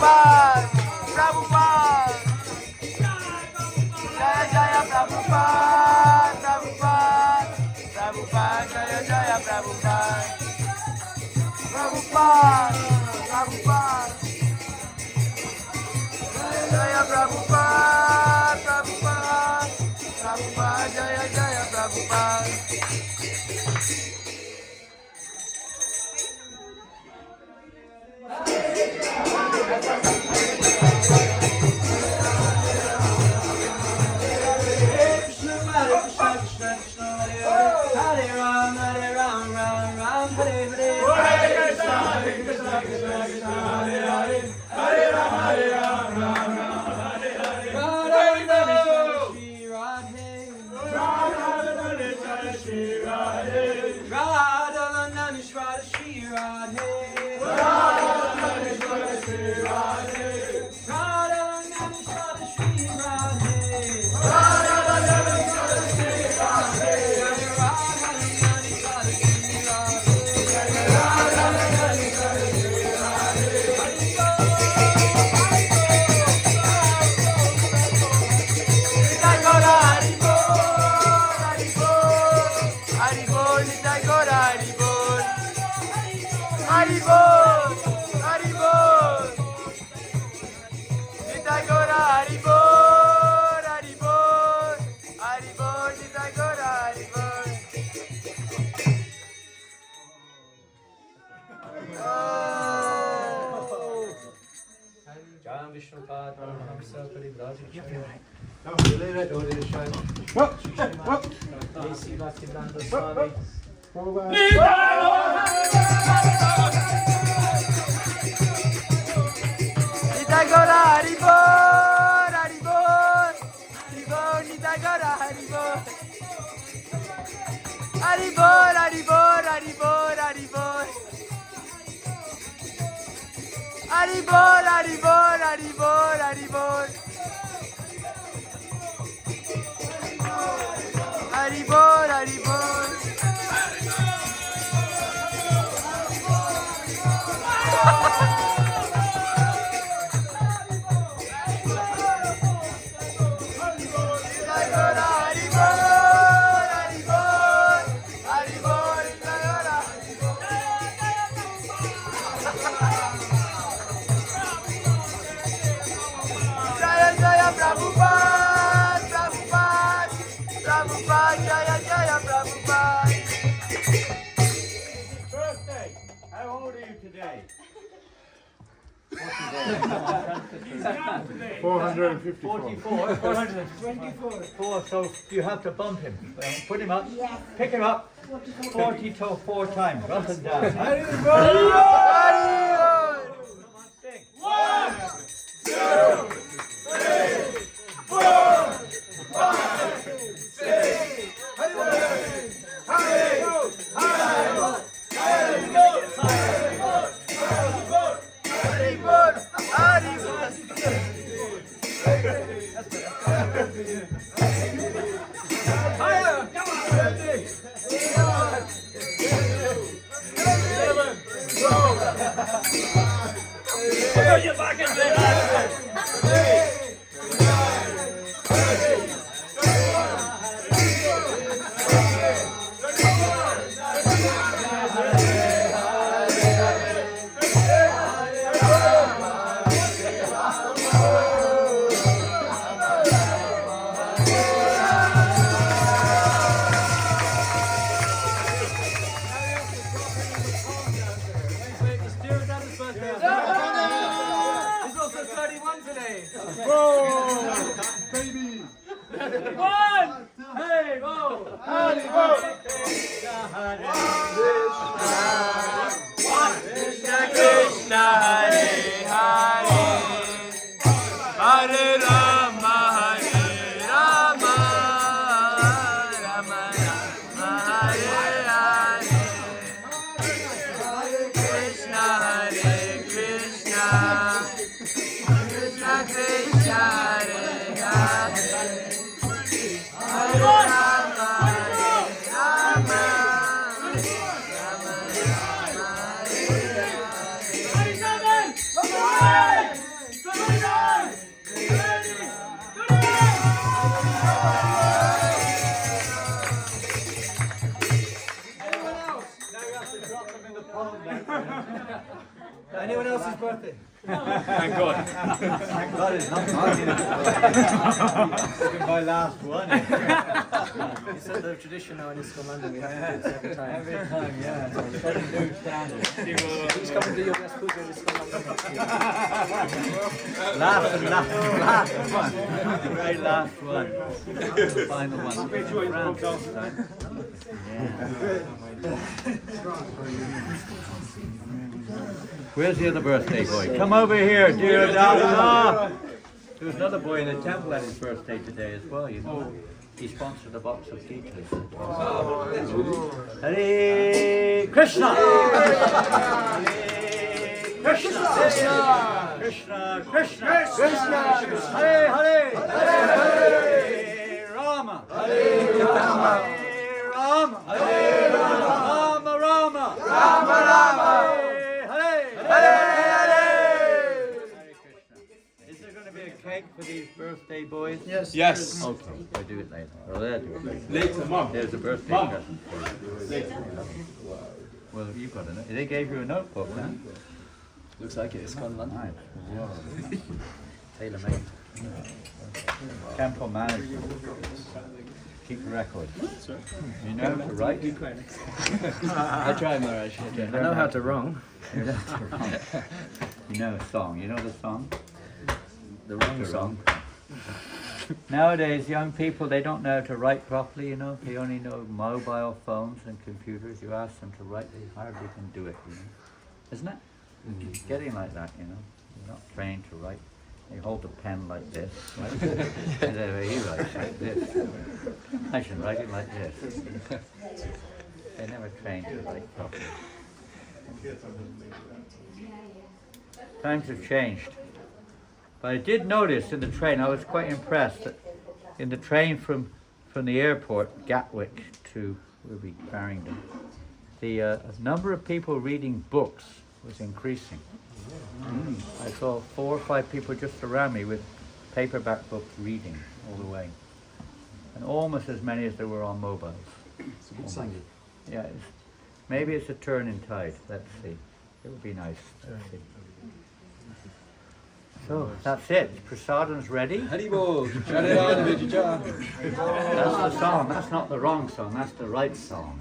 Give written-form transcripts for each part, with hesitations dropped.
Prabhupada, Prabhupada. Jaya Jaya Prabhupada, Prabhupada, Prabhupada, Jaya Jaya Prabhupada, Prabhupada, Prabhupada. Jaya Jaya Prabhupada, Prabhupada, Prabhupada, Jaya Jaya Prabhupada. How old are you today? 454. 44, 424. So you have to bump him. Put him up, pick him up, 44 times, up and down. Sing. 1, 2, 3, 4, 5, 6, He's also 31 today. Thank God. Thank God it's not mine. It's my last one. It's the tradition now in this commander, we have to do it every time. Every time, yeah. So set a new standard. Please come and do your best puja in this commander next year. Last one. The very last one. The final one. France this time. Where's the other birthday boy? Come over here, dear Dada. There was another boy in the temple at his birthday today as well, you know. He sponsored a box of gitas. Hare Krishna! Hare Krishna! Krishna! Krishna! Krishna! Hare Hare! Hare Rama! Hare Rama! Hare Rama! Hare Rama! Rama! Rama! Rama! Hare Hare! Is there going to be a cake for these birthday boys? Yes. Okay, I'll do it later. Or they'll do it later. Later, Mom. There's a birthday Mom. present for you. Well, you've got a note. They gave you a notebook, huh? Looks like it, it's gone London. Nice. Tailor made. Temple management. Keep a record. You know how to write? I try, Maharaj. I know how to wrong. You know how to write. You know a song. You know the song? The wrong The song. Nowadays, young people, they don't know how to write properly, you know. They only know mobile phones and computers. You ask them to write, they hardly can do it, you know. Isn't it? It's getting like that, you know. You're not trained to write. They hold the pen like this, right? And then he writes like this. I should write it like this. They never trained to write properly. Times have changed. But I did notice in the train, I was quite impressed that in the train from the airport, Gatwick to Farringdon, the number of people reading books was increasing. I saw 4 or 5 people just around me with paperback books reading all the way. And almost as many as there were on mobiles. It's a good sign. Yeah, maybe it's a turn in tide. Let's see. It would be nice. Let's see. So that's it. Prasadam's ready. Haribol! That's the song. That's not the wrong song. That's the right song.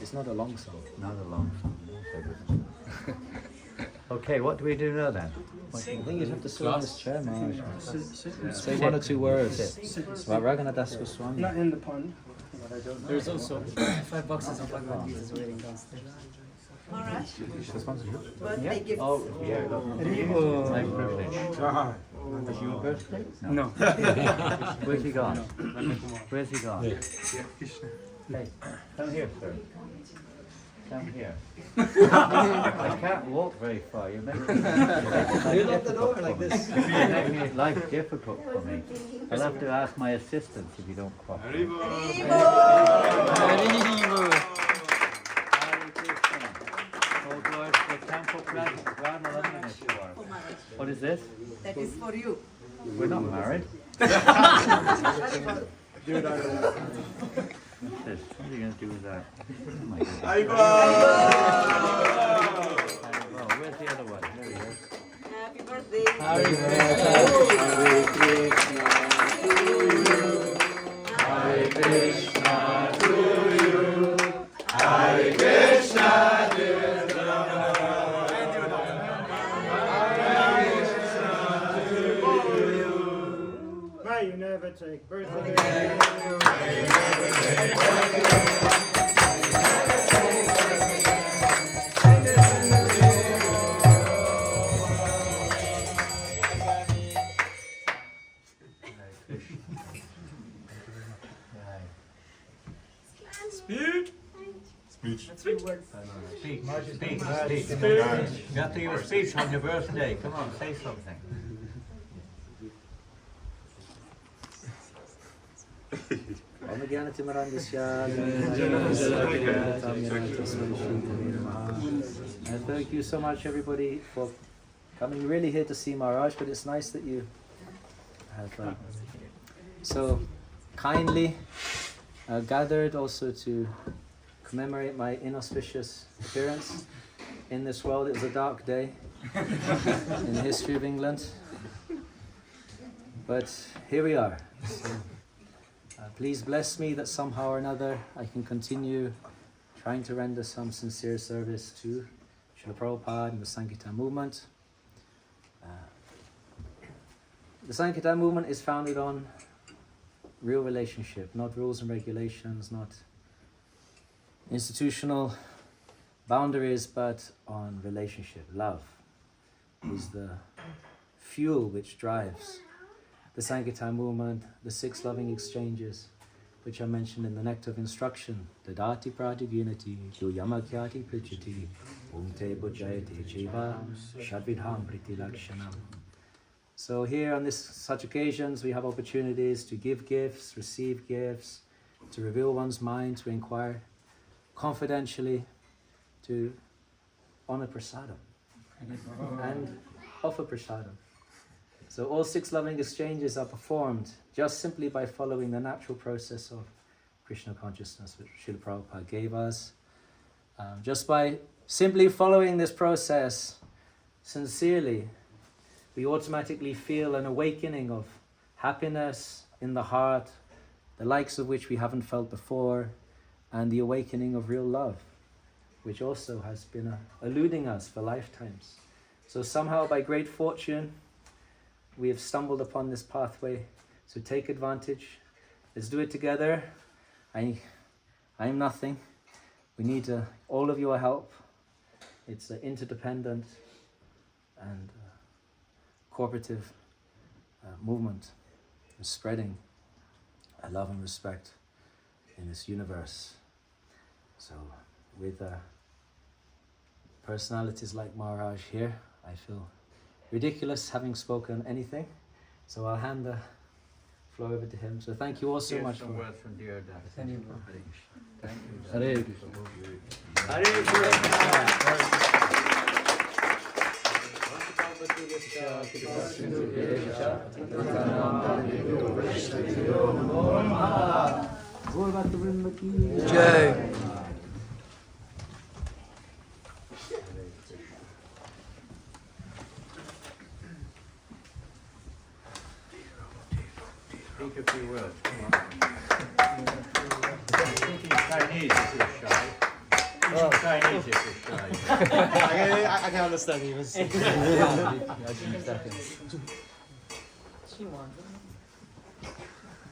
It's not a long song. Not a long song. Okay, what do we do now then? I think you'd have to sit on this chair, Maharaj. Say 1 or 2 words. Raghunadas Goswami. Not in the pond. There's also 5 boxes of Bhagavad Gita waiting downstairs. Maharaj, sponsorship. birthday gifts. Oh, yeah. My privilege. Is your birthday? No. Where's he gone? Where's he gone? Hey, come here, sir. Come here. I can't walk very far. You're making life difficult for me. I'll have to ask my assistant if you don't cooperate. All glory to the temple present. What is this? That is for you. We're not married. What's this? What are you going to do with that? Oh my goodness. Well, where's the other one? There he is. Happy birthday. Hare Krishna to you. Hare Krishna to May you never take birthday. Speak. You have to give a speech on your birthday. Come on, say something. Thank you so much, everybody, for coming. You're really here to see Maharaj, but it's nice that you have so kindly gathered also to commemorate my inauspicious appearance. in this world. It was a dark day in the history of England. But here we are. So, please bless me that somehow or another I can continue trying to render some sincere service to Srila Prabhupada and the Sankirtan movement. The Sankirtan movement is founded on real relationship, not rules and regulations, not institutional boundaries, but on relationship. Love is the fuel which drives the Sankirtan movement, the 6 loving exchanges, which are mentioned in the Nectar of Instruction. Dadati pratigunati, yamakyati prichati, umte bujayate jiva, shadvidham priti lakshanam. So here on such occasions we have opportunities to give gifts, receive gifts, to reveal one's mind, to inquire confidentially, to honor prasadam and offer prasadam. So all 6 loving exchanges are performed just simply by following the natural process of Krishna consciousness which Srila Prabhupada gave us. Just by simply following this process sincerely, we automatically feel an awakening of happiness in the heart, the likes of which we haven't felt before, and the awakening of real love, which also has been eluding us for lifetimes. So somehow by great fortune, we have stumbled upon this pathway, so take advantage. Let's do it together. I am nothing. We need all of your help. It's an interdependent and cooperative movement, spreading love and respect in this universe. So with personalities like Maharaj here, I feel ridiculous having spoken anything. So I'll hand the floor over to him. So thank you all so much. Some words from dear Dad. Thank you. Thank you. Hare Jai. Speak a few words. Come on. Speaking Chinese if you're shy. Speaking Chinese if you're shy. I can understand even.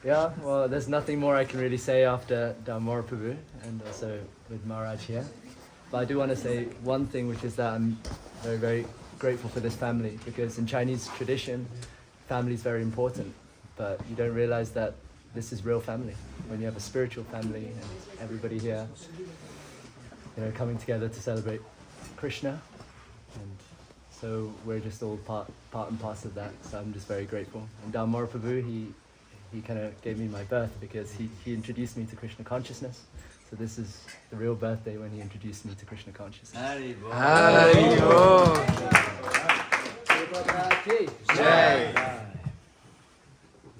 Yeah, well, there's nothing more I can really say after Moor Prabhu and also with Maharaj here. But I do want to say one thing, which is that I'm very, very grateful for this family, because in Chinese tradition, family is very important. But you don't realize that this is real family. When you have a spiritual family and everybody here, coming together to celebrate Krishna. And so we're just all part and parcel of that. So I'm just very grateful. And Moor Prabhu, he kind of gave me my birth because he introduced me to Krishna consciousness. So this is the real birthday when he introduced me to Krishna consciousness. Hari Bol. Hari Bol. Jai.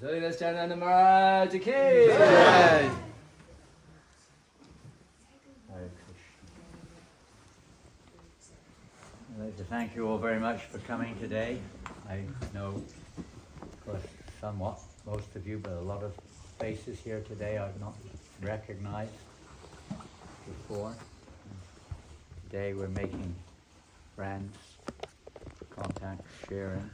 Holiness Janana Maharaj ki Jai. Hare Krishna. I'd like to thank you all very much for coming today. I know, of course, somewhat, most of you, but a lot of faces here today I've not recognized before. Today we're making friends, contacts, sharing.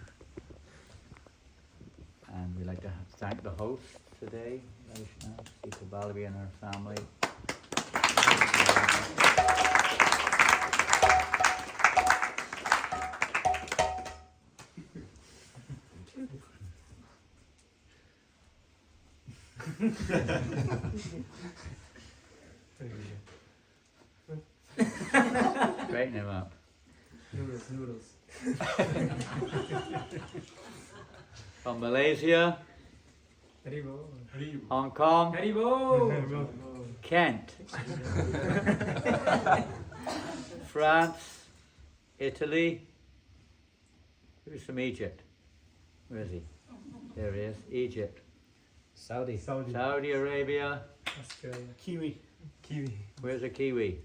And we'd like to thank the host today, Vaishnav, Sita Balavi and her family. Straighten him up. Noodles. From Malaysia, Hong Kong, Kent, France, Italy. Who's from Egypt? Where is he? There he is. Egypt. Saudi. Saudi Arabia. Australia. Kiwi. Where's the Kiwi?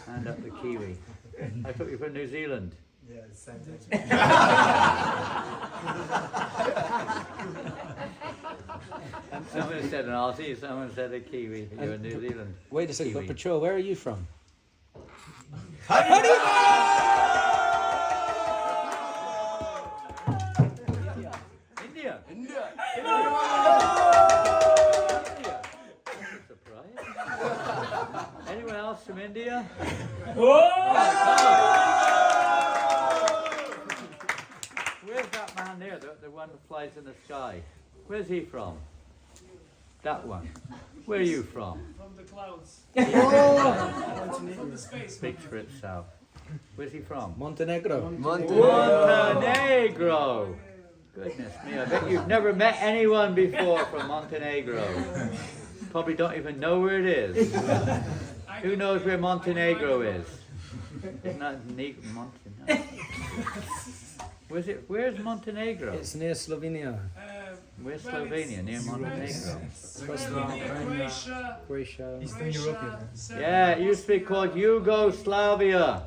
Hand up the Kiwi. I thought you were from New Zealand. Yeah, same thing. Someone said an Aussie, someone said a Kiwi. You're in New Zealand. Wait a second, but Kiwi. Patrol, where are you from? India. India. Surprise. Anyone else from India? Where's that man there, the one that flies in the sky? Where's he from? That one. Where are you from? From the clouds. From the space. Speaks for itself. Where's he from? Montenegro. Montenegro! Goodness me, I bet you've never met anyone before from Montenegro. Probably don't even know where it is. Who knows where Montenegro is? It's not Montenegro. Where's Montenegro? It's near Slovenia. Where's Slovenia? Near Montenegro. Croatia. Croatia. Eastern European. Yeah, it used to be called Yugoslavia.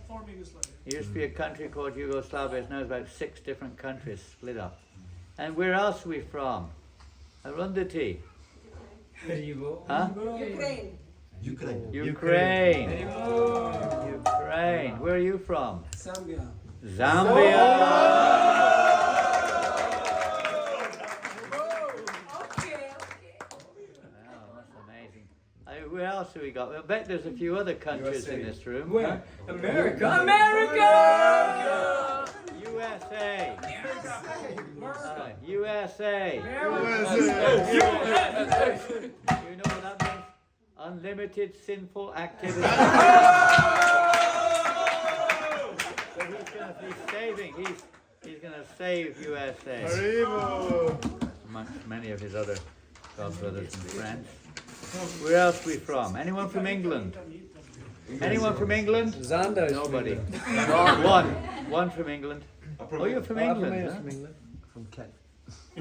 Former Yugoslavia. It used to be a country called Yugoslavia. It's now about 6 different countries split up. And where else are we from? Arundhati. There you go. Huh? Ukraine. Ukraine. Where are you from? Zambia. Zambia. Okay. Wow, that's amazing. Where else have we got? I bet there's a few other countries in this room. Where? Huh? America. USA. USA. You know what that means? Unlimited sinful activity. So he's going to be saving. He's going to save USA. Amongst many of his other godbrothers and friends. Where else are we from? Anyone from England? Anyone from England? Zando. Nobody. One from England. Oh, you're from England, huh? From England. From Kent.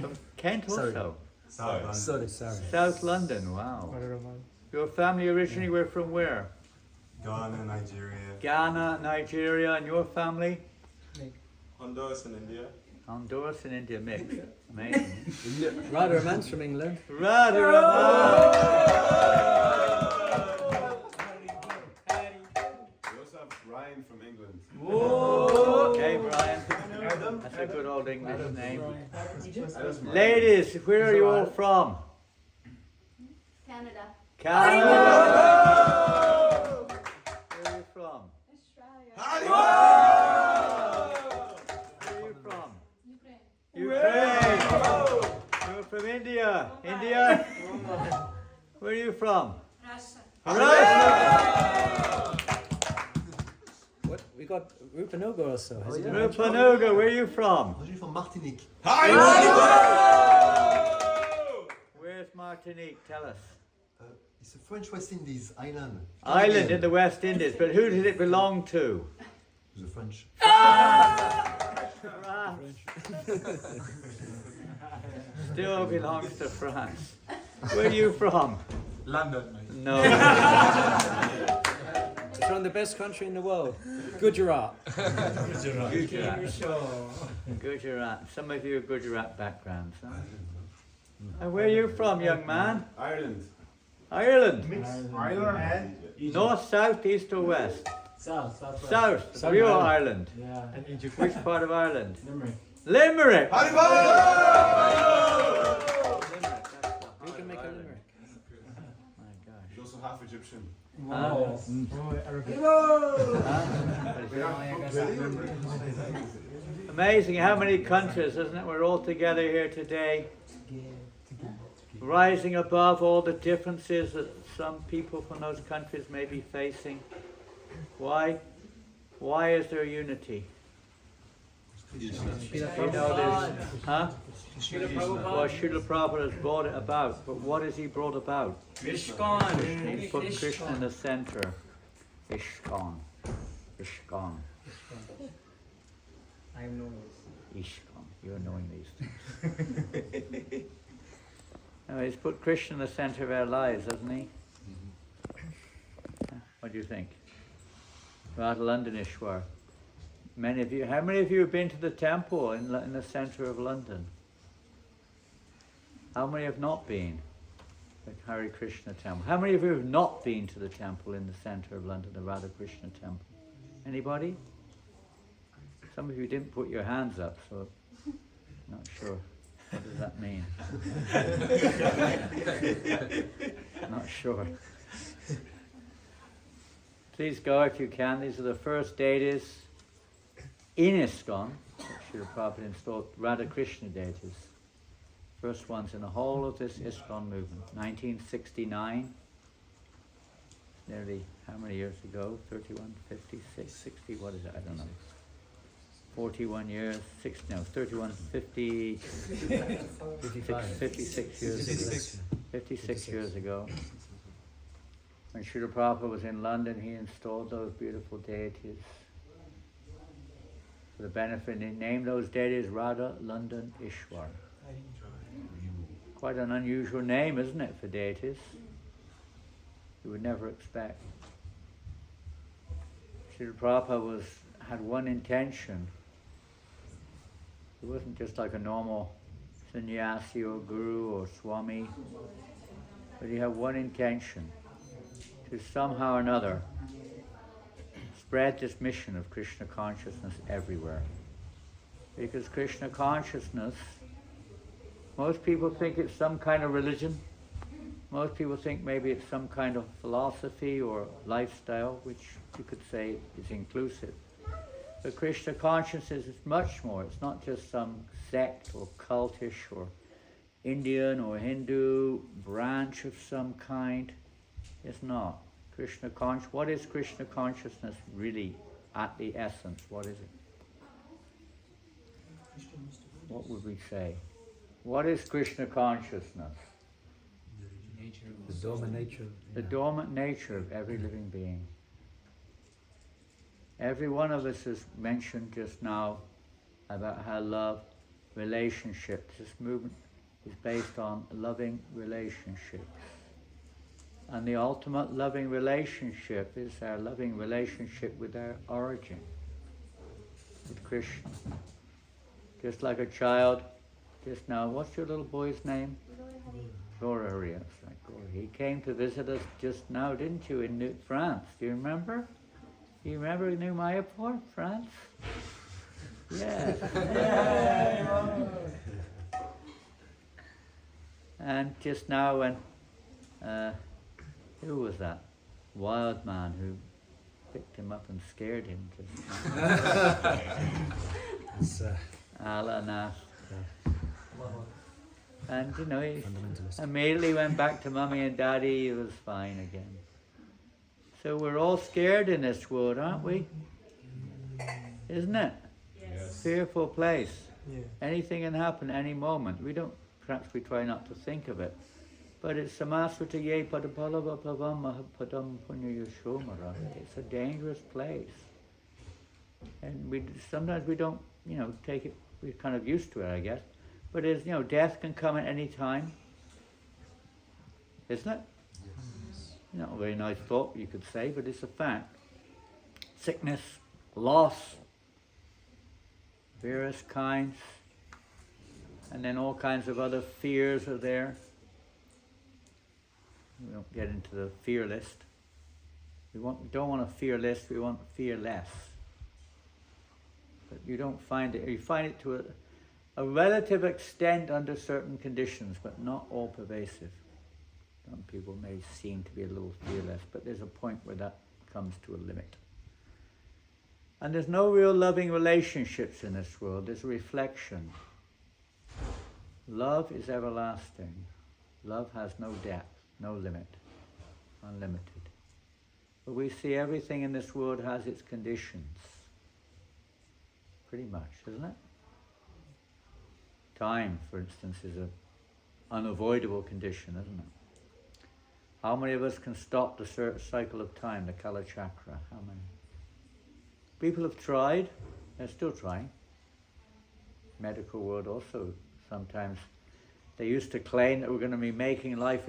From Kent also? Sorry. South London, wow. Your family originally were from where? Ghana, Nigeria. Ghana, Nigeria, and your family? Honduras and India. Honduras and India mixed. Amazing. Radha from England. Radha. We also have Ryan from England. Okay, Brian. That's a good old English name. Ladies, where are you all from? Canada. Canada. Where are you from? Australia. Where are you from? Ukraine. Ukraine. You're from India. India. Where are you from? Russia. What? We got Rupanuga also. Has he done it? Rupanuga, where are you from? Originally from Martinique. Where's Martinique? Tell us. It's a French West Indies island. Island in the West Indies, but who did it belong to? The French. France. Still belongs to France. Where are you from? London, mate. No. It's from the best country in the world. Gujarat. Gujarat. Some of you are Gujarat backgrounds, huh? And where are you from, young man? Ireland. Ireland. Ireland. North, south, east or west? South. South. Real Ireland. Yeah. And Egypt. Which part of Ireland? Limerick. Limerick. You can make a limerick. My gosh. He's also half Egyptian. Wow. Amazing how many countries, isn't it? We're all together here today, rising above all the differences that some people from those countries may be facing. Why? Why is there unity? You know, there's, huh? Well, Srila Prabhupada has brought it about, but what has he brought about? ISKCON. He put Krishna in the center. ISKCON. ISKCON. I know ISKCON. You're knowing these things. No, he's put Krishna in the center of our lives, hasn't he? What do you think? Radha Londoneshwar. Many of you, how many of you have been to the temple in the centre of London? How many have not been? The Hare Krishna temple. How many of you have not been to the temple in the centre of London, the Radha Krishna temple? Anybody? Some of you didn't put your hands up, so not sure. What does that mean? Not sure. Please go if you can. These are the first deities in ISKCON, which Srila Prabhupada installed, Radha Krishna deities. First ones in the whole of this ISKCON movement. 1969. Nearly how many years ago? 31, 56, 60, what is it? I don't know. 41 years, 31, 50, 56 years ago. 56 years ago. When Srila Prabhupada was in London, he installed those beautiful deities. For the benefit, he named those deities Radha London Ishwar. Quite an unusual name, isn't it, for deities? You would never expect. Srila Prabhupada had one intention. He wasn't just like a normal sannyasi or guru or swami, but he had one intention, to somehow or another spread this mission of Krishna consciousness everywhere. Because Krishna consciousness, most people think it's some kind of religion. Most people think maybe it's some kind of philosophy or lifestyle, which you could say is inclusive. But Krishna consciousness is much more. It's not just some sect or cultish or Indian or Hindu branch of some kind. It's not. What is Krishna consciousness really at the essence? What is it? What would we say? What is Krishna consciousness? The dormant nature. The dormant nature of every living being. Every one of us has mentioned just now about how love, relationships, this movement is based on loving relationships. And the ultimate loving relationship is our loving relationship with our origin, with Krishna. Just like a child, just now, what's your little boy's name? Gauri, yes, right, Gauri. He came to visit us just now, didn't you, in France? Do you remember? Do you remember New Mayapur, France? Yes. And just now when, who was that? Wild man who picked him up and scared him just now. Allah. And he immediately went back to Mummy and Daddy. He was fine again. So we're all scared in this world, aren't we? Isn't it? Yes. Fearful place. Yeah. Anything can happen any moment. Perhaps we try not to think of it. But it's samasrita ye padapalava pavam mahapadam punya yashomara. It's a dangerous place. And sometimes we don't, take it, we're kind of used to it, I guess. But it's, death can come at any time. Isn't it? Yes. Not a very nice thought, you could say, but it's a fact. Sickness, loss, various kinds, and then all kinds of other fears are there. We don't get into the fear list. We don't want a fear list, we want fear less. But you don't find it, you find it to a relative extent under certain conditions, but not all pervasive. Some people may seem to be a little fearless, but there's a point where that comes to a limit. And there's no real loving relationships in this world, there's a reflection. Love is everlasting. Love has no depth, no limit, unlimited. But we see everything in this world has its conditions. Pretty much, isn't it? Time, for instance, is an unavoidable condition, isn't it? How many of us can stop the cycle of time, the Kala Chakra? How many? People have tried, they're still trying. Medical world also, sometimes they used to claim that we're going to be making life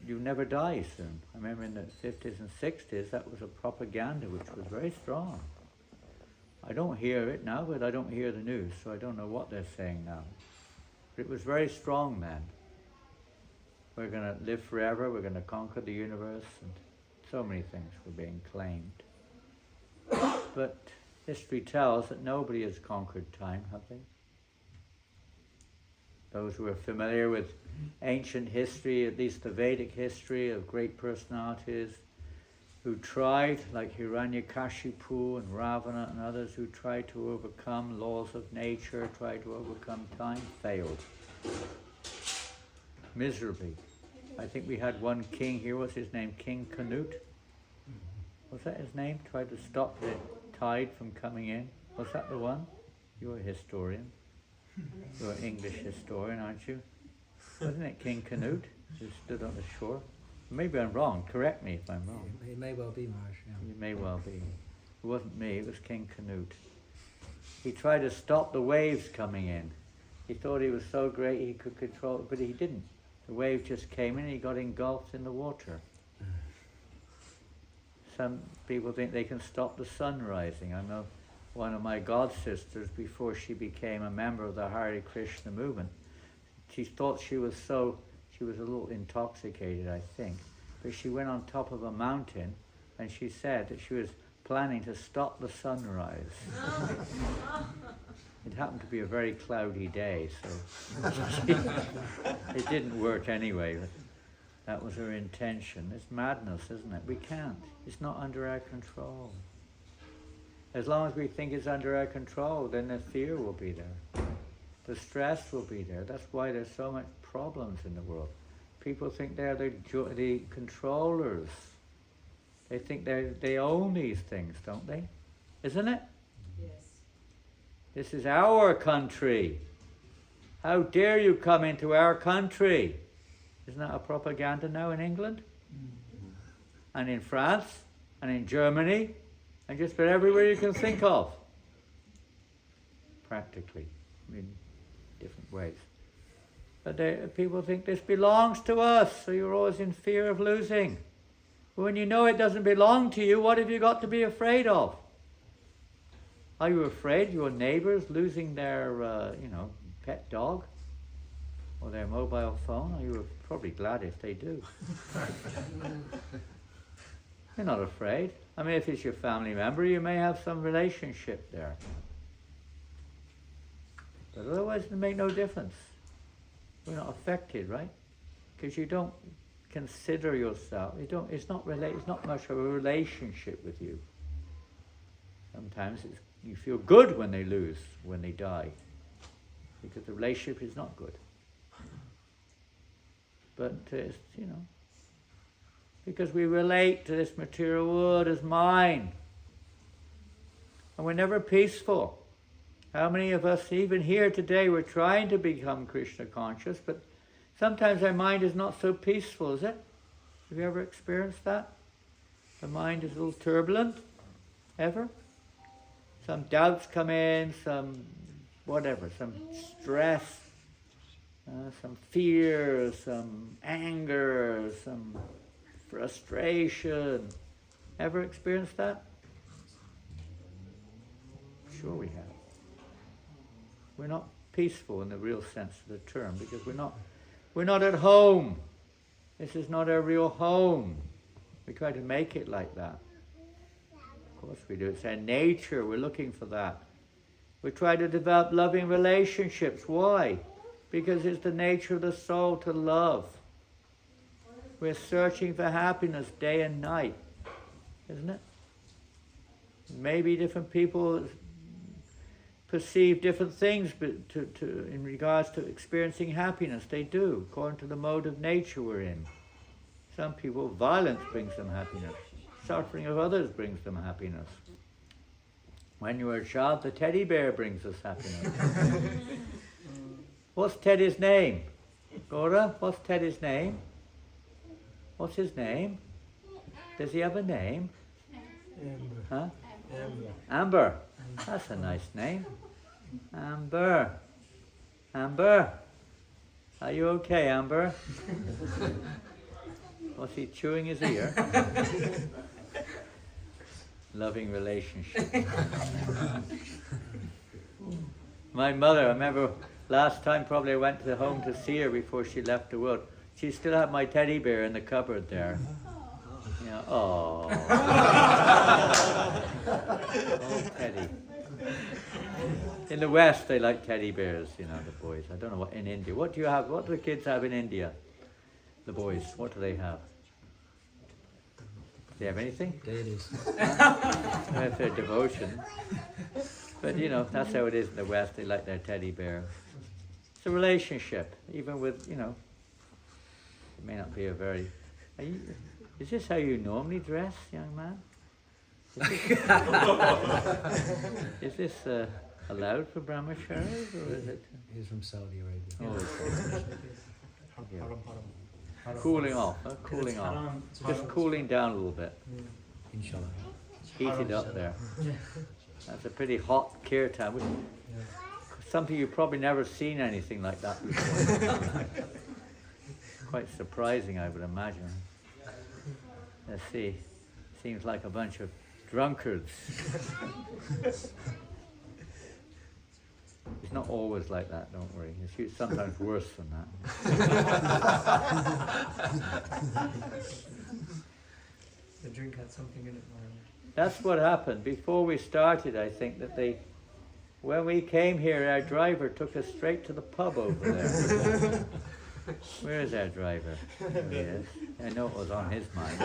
you never die soon. I remember in the 50s and 60s that was a propaganda which was very strong. I don't hear it now, but I don't hear the news, so I don't know what they're saying now. But it was very strong then. We're going to live forever, we're going to conquer the universe, and so many things were being claimed. But history tells that nobody has conquered time, have they? Those who are familiar with ancient history, at least the Vedic history of great personalities, who tried, like Hiranyakashipu and Ravana and others, who tried to overcome laws of nature, tried to overcome time, failed miserably. I think we had one king here, what's his name, King Canute? Was that his name? Tried to stop the tide from coming in. Was that the one? You're a historian. You're an English historian, aren't you? Wasn't it King Canute who stood on the shore? Maybe I'm wrong. Correct me if I'm wrong. It may well be, Maharaj. Yeah. It may well be. It wasn't me, it was King Canute. He tried to stop the waves coming in. He thought he was so great he could control it, but he didn't. The wave just came in and he got engulfed in the water. Some people think they can stop the sun rising. I know one of my god sisters, before she became a member of the Hare Krishna movement, she thought she was a little intoxicated, I think, but she went on top of a mountain and she said that she was planning to stop the sunrise. It happened to be a very cloudy day, so it didn't work anyway. But that was her intention. It's madness, isn't it? We can't. It's not under our control. As long as we think it's under our control, then the fear will be there. The stress will be there. That's why there's so much problems in the world. People think they're the controllers. They think they own these things, don't they? Isn't it? Yes. This is our country. How dare you come into our country? Isn't that a propaganda now in England? And in France? And in Germany? And just about everywhere you can think of. Practically. In different ways. But people think this belongs to us, so you're always in fear of losing. But when you know it doesn't belong to you, what have you got to be afraid of? Are you afraid your neighbours losing their, pet dog? Or their mobile phone? Are you probably glad if they do? You're not afraid. I mean, if it's your family member, you may have some relationship there. But otherwise it make no difference. We're not affected, right? Because you don't consider yourself, it's not much of a relationship with you. Sometimes you feel good when they lose, when they die. Because the relationship is not good. But it's, because we relate to this material world as mine. And we're never peaceful. How many of us, even here today, we're trying to become Krishna conscious, but sometimes our mind is not so peaceful, is it? Have you ever experienced that? The mind is a little turbulent? Ever? Some doubts come in, some stress, some fear, some anger, some frustration. Ever experienced that? Sure we have. We're not peaceful in the real sense of the term because we're not at home. This is not our real home. We try to make it like that. Of course we do. It's our nature. We're looking for that. We try to develop loving relationships. Why? Because it's the nature of the soul to love. We're searching for happiness day and night, isn't it? Maybe different people perceive different things in regards to experiencing happiness. They do, according to the mode of nature we're in. Some people, violence brings them happiness. Suffering of others brings them happiness. When you're a child, the teddy bear brings us happiness. What's Teddy's name? Gora, what's Teddy's name? What's his name? Does he have a name? Amber. Huh? Amber. Amber. That's a nice name. Amber. Amber. Are you okay, Amber? Was he chewing his ear? Loving relationship. My mother, I remember last time probably I went to home to see her before she left the world. She still had my teddy bear in the cupboard there. You know, oh, Teddy. In the West, they like teddy bears, you know, the boys. I don't know what in India. What do you have? What do the kids have in India? The boys, what do they have? Do they have anything? Deities. That's their devotion. But you know, that's how it is in the West. They like their teddy bear. It's a relationship, even with, you know, it may not be a very... is this how you normally dress, young man? Is this allowed for brahmacharis, or is it... He's from Saudi Arabia. Oh, okay. Yeah. Cooling off, cooling off. Just cooling down a little bit. Inshallah. Heated up there. That's a pretty hot kirtan. Something you've probably never seen anything like that before. Quite surprising, I would imagine. Let's see. Seems like a bunch of drunkards. It's not always like that, don't worry. It's sometimes worse than that. The drink had something in it, Maharaj. That's what happened. Before we started, I think that when we came here, our driver took us straight to the pub over there. Where is our driver? There he is. I know it was on his mind.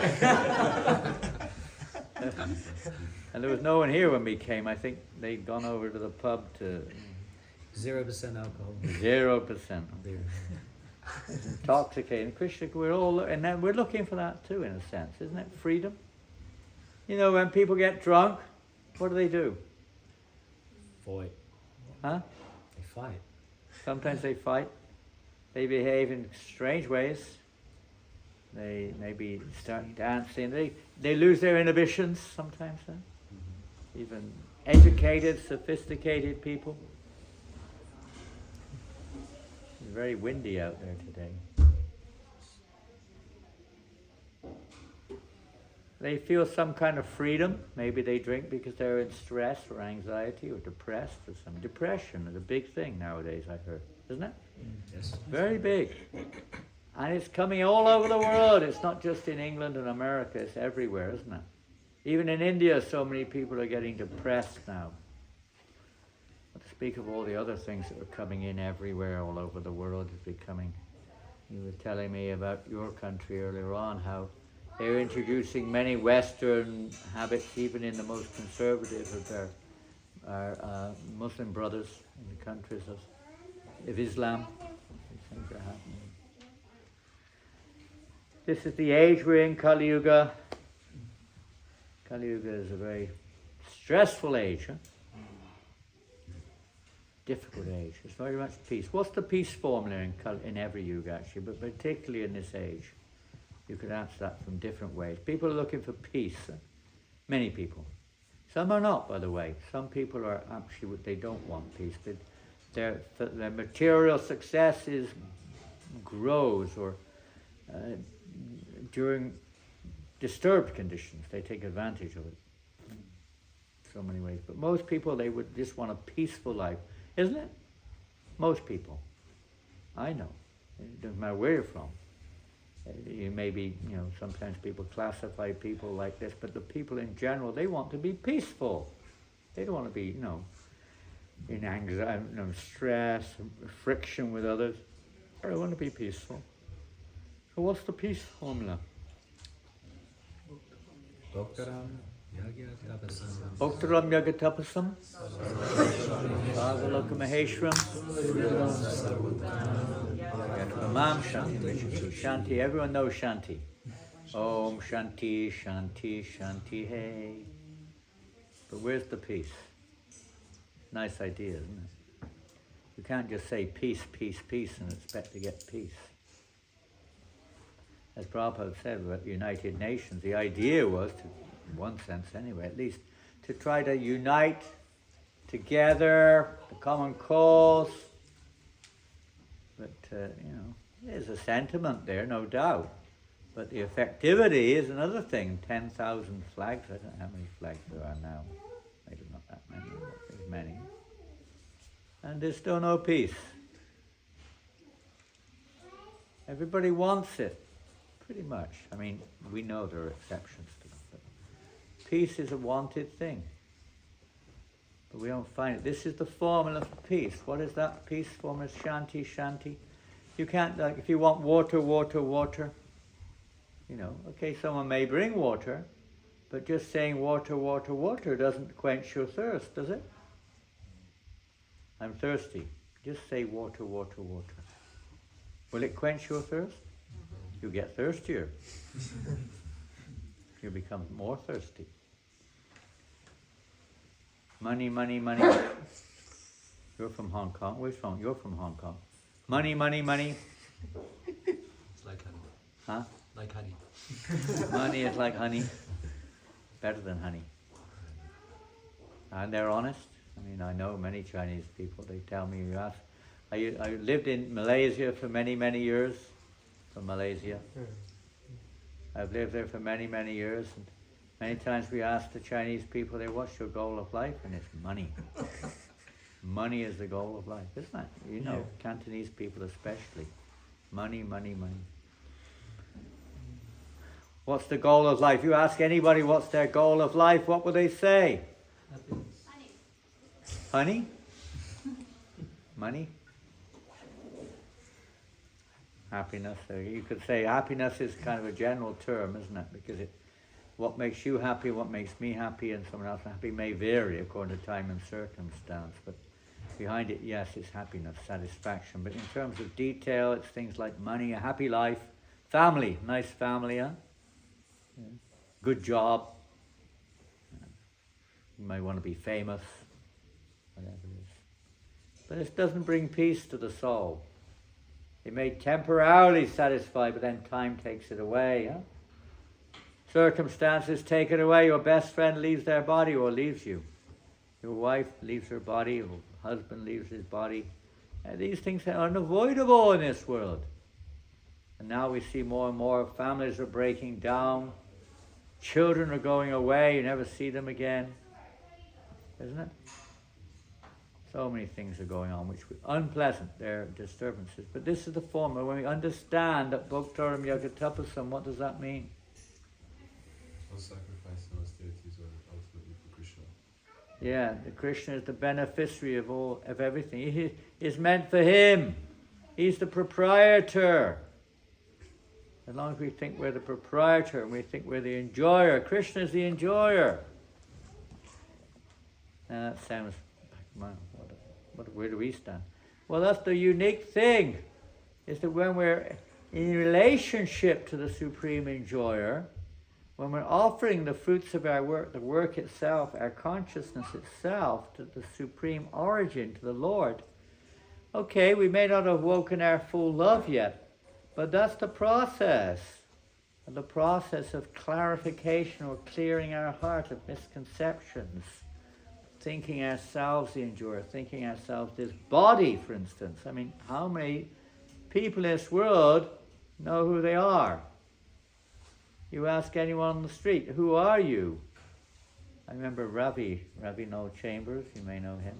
And there was no one here when we came. I think they'd gone over to the pub to... 0% alcohol. 0%. It's intoxicating. Krishna, and then we're looking for that too, in a sense, isn't it? Freedom. You know, when people get drunk, what do? Fight. Huh? They fight. Sometimes they fight. They behave in strange ways. They maybe start dancing. They lose their inhibitions sometimes. Huh? Even educated, sophisticated people. It's very windy out there today. They feel some kind of freedom. Maybe they drink because they're in stress or anxiety or depressed or some depression is a big thing nowadays, I heard. Isn't it? Yes. Very big. And it's coming all over the world. It's not just in England and America, it's everywhere, isn't it? Even in India, so many people are getting depressed now. Not to speak of all the other things that are coming in everywhere, all over the world is becoming... You were telling me about your country earlier on, how they're introducing many Western habits, even in the most conservative of our Muslim brothers in the countries of Islam. These things are happening. This is the age we're in, Kali Yuga. Kali Yuga is a very stressful age, huh? Difficult age. It's very much peace. What's the peace formula in every yuga, actually, but particularly in this age? You could answer that from different ways. People are looking for peace. Many people. Some are not, by the way. Some people are actually, they don't want peace. Their material success grows or during disturbed conditions. They take advantage of it in so many ways. But most people, they would just want a peaceful life. Isn't it? Most people. I know. It doesn't matter where you're from. You maybe, sometimes people classify people like this, but the people in general, they want to be peaceful. They don't want to be, in anxiety, stress, friction with others. They want to be peaceful. So what's the peace formula? Bhaktaram Yagatapasam Bhagalaka Maheshwaram Yatmamam Shanti. Shanti, everyone knows Shanti. Om Shanti, Shanti, Shanti, hey. But where's the peace? Nice idea, isn't it? You can't just say peace, peace, peace and expect to get peace. As Prabhupada said about the United Nations, the idea was to, in one sense anyway, at least, to try to unite together, the common cause. But, there's a sentiment there, no doubt. But the effectivity is another thing. 10,000 flags. I don't know how many flags there are now. Maybe not that many, but there's many. And there's still no peace. Everybody wants it, pretty much. I mean, we know there are exceptions to that, but peace is a wanted thing. But we don't find it. This is the formula for peace. What is that peace formula? Shanti, shanti. You can't, like, if you want water, water, water, you know, okay, someone may bring water, but just saying water, water, water doesn't quench your thirst, does it? I'm thirsty. Just say water, water, water. Will it quench your thirst? You get thirstier. You become more thirsty. Money, money, money. You're from Hong Kong. Where's from? You're from Hong Kong. Money, money, money. It's like honey. Huh? Like honey. Money is like honey. Better than honey. And they're honest. I mean, I know many Chinese people. They tell me, you ask, I lived in Malaysia for many, many years. From Malaysia. I've lived there for many, many years. And many times we ask the Chinese people, what's your goal of life? And it's money. Money is the goal of life, isn't it? You know, Cantonese people especially. Money, money, money. What's the goal of life? You ask anybody what's their goal of life, what will they say? Honey. Honey? Money? Happiness. You could say happiness is kind of a general term, isn't it? Because what makes you happy, what makes me happy and someone else happy may vary according to time and circumstance. But behind it, yes, it's happiness, satisfaction. But in terms of detail, it's things like money, a happy life, family, nice family, huh? Yeah. Good job. You might want to be famous, whatever it is. But it doesn't bring peace to the soul. It may temporarily satisfy, but then time takes it away. Huh? Circumstances take it away. Your best friend leaves their body or leaves you. Your wife leaves her body, your husband leaves his body. These things are unavoidable in this world. And now we see more and more families are breaking down. Children are going away. You never see them again. Isn't it? So many things are going on which are unpleasant. They're disturbances. But this is the formula. When we understand that Bhoktaram Yagatapasam, what does that mean? All sacrifice and austerities are ultimately for Krishna. Yeah, the Krishna is the beneficiary of everything. He is meant for him. He's the proprietor. As long as we think we're the proprietor and we think we're the enjoyer, Krishna is the enjoyer. Now that sounds, where do we stand? Well, that's the unique thing, is that when we're in relationship to the Supreme Enjoyer, when we're offering the fruits of our work, the work itself, our consciousness itself, to the Supreme Origin, to the Lord, okay, we may not have woken our full love yet, but that's the process. And the process of clarification or clearing our heart of misconceptions. Thinking ourselves the enjoyer, thinking ourselves this body, for instance. I mean, how many people in this world know who they are? You ask anyone on the street, who are you? I remember Ravi Noel Chambers, you may know him,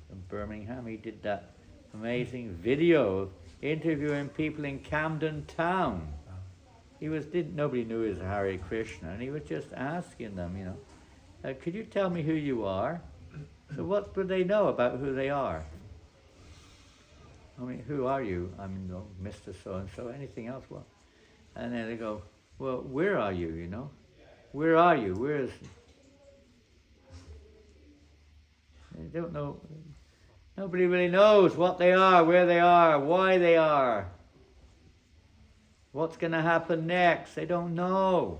from Birmingham. He did that amazing video of interviewing people in Camden Town. Nobody knew he was Hare Krishna, and he was just asking them, could you tell me who you are? So what would they know about who they are? I mean, who are you? I mean, Mr. So-and-so, anything else? Well, and then they go, well, where are you, Where are you? Where is... They don't know. Nobody really knows what they are, where they are, why they are. What's going to happen next? They don't know.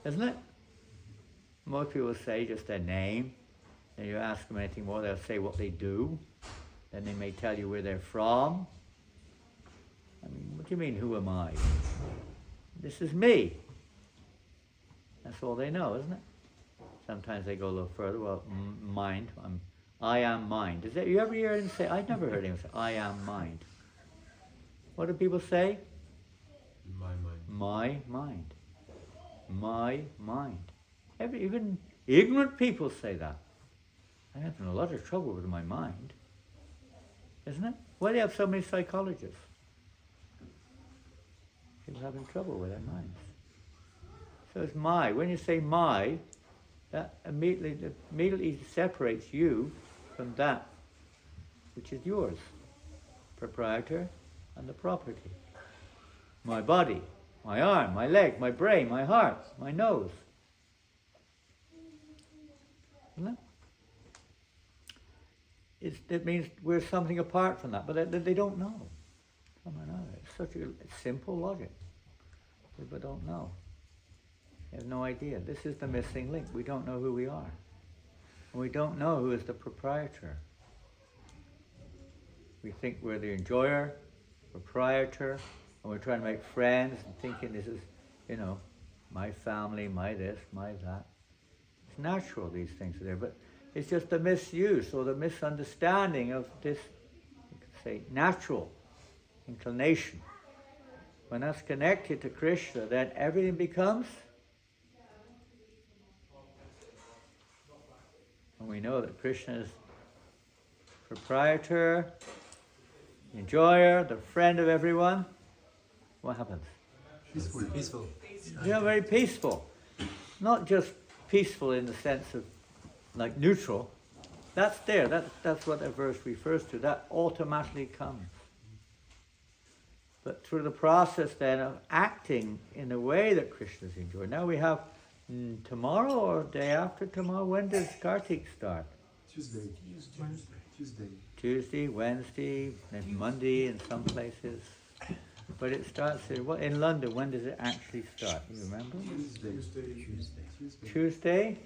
Isn't it? Most people say just their name. And you ask them anything more, they'll say what they do. Then they may tell you where they're from. I mean, what do you mean, who am I? This is me. That's all they know, isn't it? Sometimes they go a little further. Well, mind. I am mind. You ever hear him say, I've never heard him say, I am mind. What do people say? My mind. my mind. My mind. Even ignorant people say that. I'm having a lot of trouble with my mind. Isn't it? Why do you have so many psychologists? People having trouble with their minds. So it's my. When you say my, that immediately separates you from that which is yours. Proprietor and the property. My body, my arm, my leg, my brain, my heart, my nose. Isn't it? It means we're something apart from that, but they don't know. It's such a simple logic. People don't know. They have no idea. This is the missing link. We don't know who we are. And we don't know who is the proprietor. We think we're the enjoyer, proprietor, and we're trying to make friends and thinking this is, my family, my this, my that. It's natural these things are there, but it's just the misuse or the misunderstanding of this, you could say, natural inclination. When that's connected to Krishna, then everything becomes, and we know that Krishna is proprietor, enjoyer, the friend of everyone. What happens? Peaceful. Very peaceful. Not just peaceful in the sense of like neutral. That's there. That's what that verse refers to. That automatically comes. But through the process then of acting in the way that Krishna's enjoyed. Now we have tomorrow or day after tomorrow. When does Kartik start? Tuesday. Tuesday, Wednesday, maybe Monday in some places. But it starts in London. When does it actually start? You remember? Tuesday?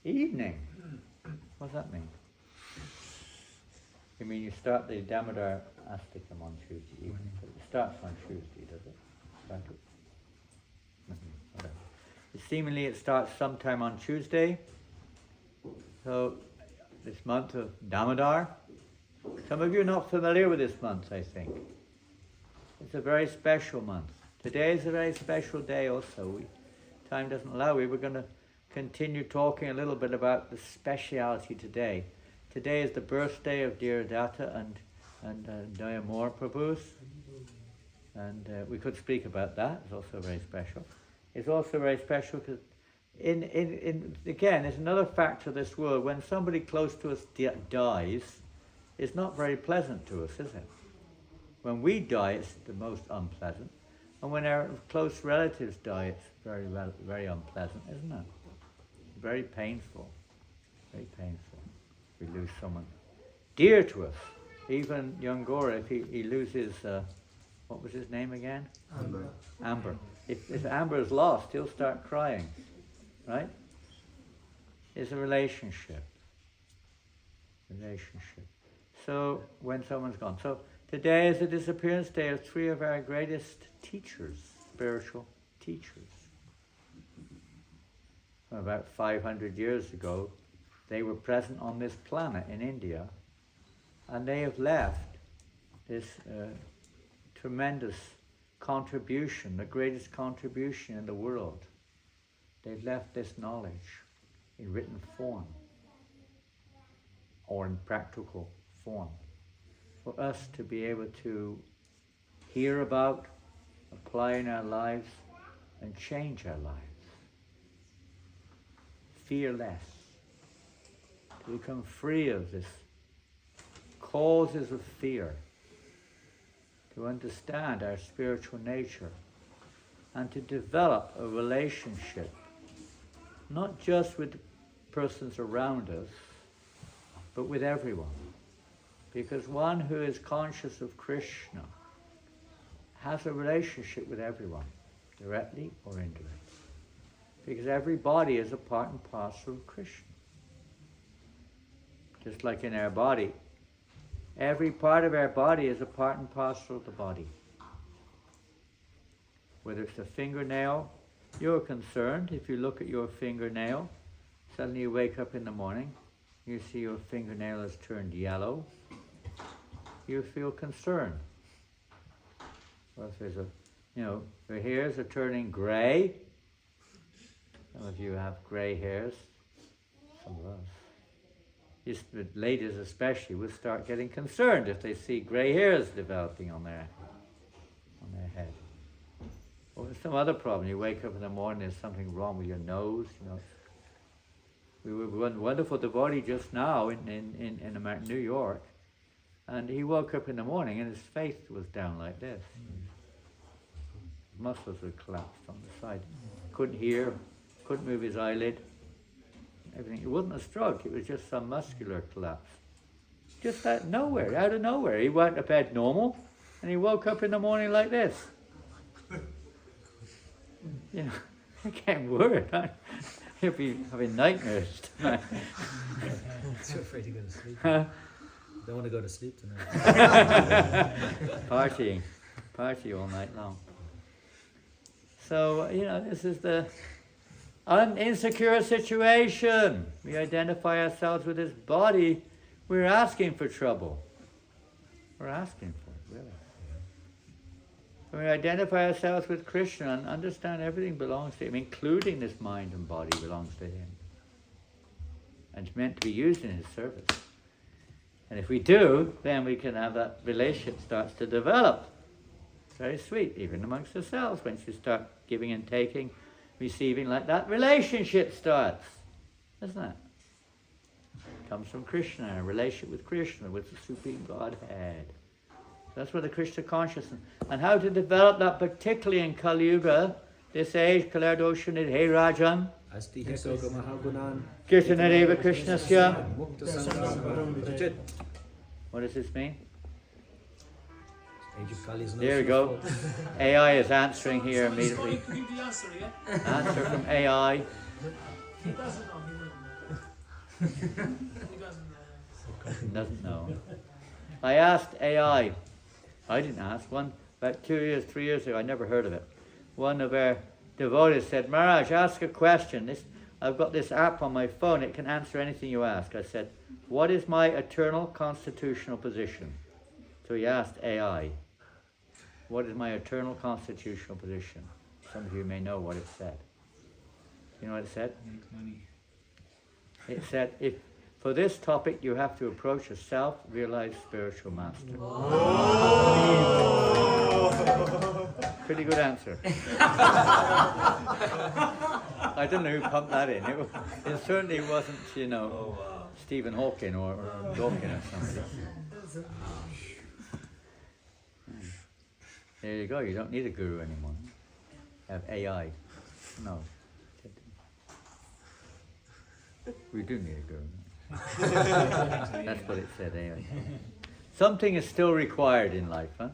Evening. What does that mean? You mean you start the Damodar Astikam on Tuesday evening? So it starts on Tuesday, does it? Whatever. Seemingly it starts sometime on Tuesday. So this month of Damodar. Some of you are not familiar with this month, I think. It's a very special month. Today is a very special day also. Time doesn't allow. We were going to continue talking a little bit about the speciality today. Today is the birthday of dear Datta and Daya Moor Prabhus. And we could speak about that. It's also very special. It's also very special because again, there's another factor of this world. When somebody close to us dies, it's not very pleasant to us, is it? When we die, it's the most unpleasant. And when our close relatives die, it's very, very unpleasant, isn't it? Very painful. Very painful. We lose someone dear to us. Even young Gora, if he loses, what was his name again? Amber. If Amber is lost, he'll start crying. Right? It's a relationship. So, when someone's gone. So, today is the disappearance day of three of our greatest teachers, spiritual teachers. About 500 years ago, they were present on this planet in India, and they have left this tremendous contribution, the greatest contribution in the world. They've left this knowledge in written form or in practical form for us to be able to hear about, apply in our lives, and change our lives. Fear less. To become free of this causes of fear. To understand our spiritual nature and to develop a relationship not just with the persons around us, but with everyone. Because one who is conscious of Krishna has a relationship with everyone, directly or indirectly. Because every body is a part and parcel of Krishna. Just like in our body, every part of our body is a part and parcel of the body. Whether it's a fingernail, you're concerned if you look at your fingernail, suddenly you wake up in the morning, you see your fingernail has turned yellow, you feel concerned. Or if there's a You know, your hairs are turning grey. Some of you have grey hairs. Some of us. The ladies especially will start getting concerned if they see grey hairs developing on their head. Or some other problem. You wake up in the morning, there's something wrong with your nose. You know, we were with one wonderful devotee just now in New York, and he woke up in the morning and his face was down like this. His muscles were collapsed on the side. Couldn't hear, couldn't move his eyelid. Everything. It wasn't a stroke, it was just some muscular collapse. Just out of nowhere. He went to bed normal, and he woke up in the morning like this. You know, it became worried. He'll be having nightmares tonight. Too afraid to go to sleep. Huh? Don't want to go to sleep tonight. Party all night long. So, you know, this is the insecure situation. We identify ourselves with this body, we're asking for trouble. We're asking for it, really. When we identify ourselves with Krishna and understand everything belongs to Him, including this mind and body belongs to Him. And it's meant to be used in His service. And if we do, then we can have that relationship starts to develop. It's very sweet, even amongst ourselves, once you start giving and taking, receiving like that, relationship starts, isn't it? It comes from Krishna, a relationship with Krishna, with the Supreme Godhead. That's what the Krishna consciousness, and how to develop that, particularly in Kali Yuga, this age, Kalardoshan id Hey Rajan, Asti Hesoga Mahagunan. Kirtanareva Krishnasya. Mukta Sangam. What does this mean? Age of Kali is no There we go. AI is answering here immediately. Give the answer, yeah? Answer from AI. He doesn't know. He doesn't know. Doesn't know. I asked AI. I didn't ask one. About 2 years, 3 years ago, I never heard of it. One of our devotees said, Maharaj, ask a question. I've got this app on my phone. It can answer anything you ask. I said, what is my eternal constitutional position? So he asked AI, what is my eternal constitutional position? Some of you may know what it said. You know what it said? It said, for this topic, you have to approach a self-realized spiritual master. Pretty good answer. I don't know who pumped that in. It certainly wasn't, Stephen Hawking or Dawkins or something. There you go. You don't need a guru anymore. You have AI. No. We do need a guru. That's what it said anyway. Something is still required in life, huh?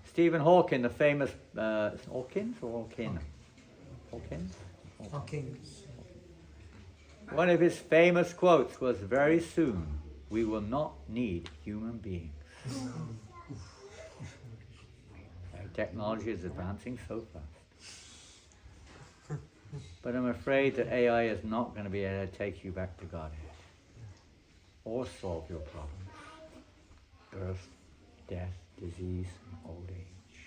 Stephen Hawking, the famous Hawkins or Hawking? Hawkins? One of his famous quotes was, very soon we will not need human beings. Technology is advancing so fast. But I'm afraid that AI is not going to be able to take you back to Godhead or solve your problems. Birth, death, disease, and old age.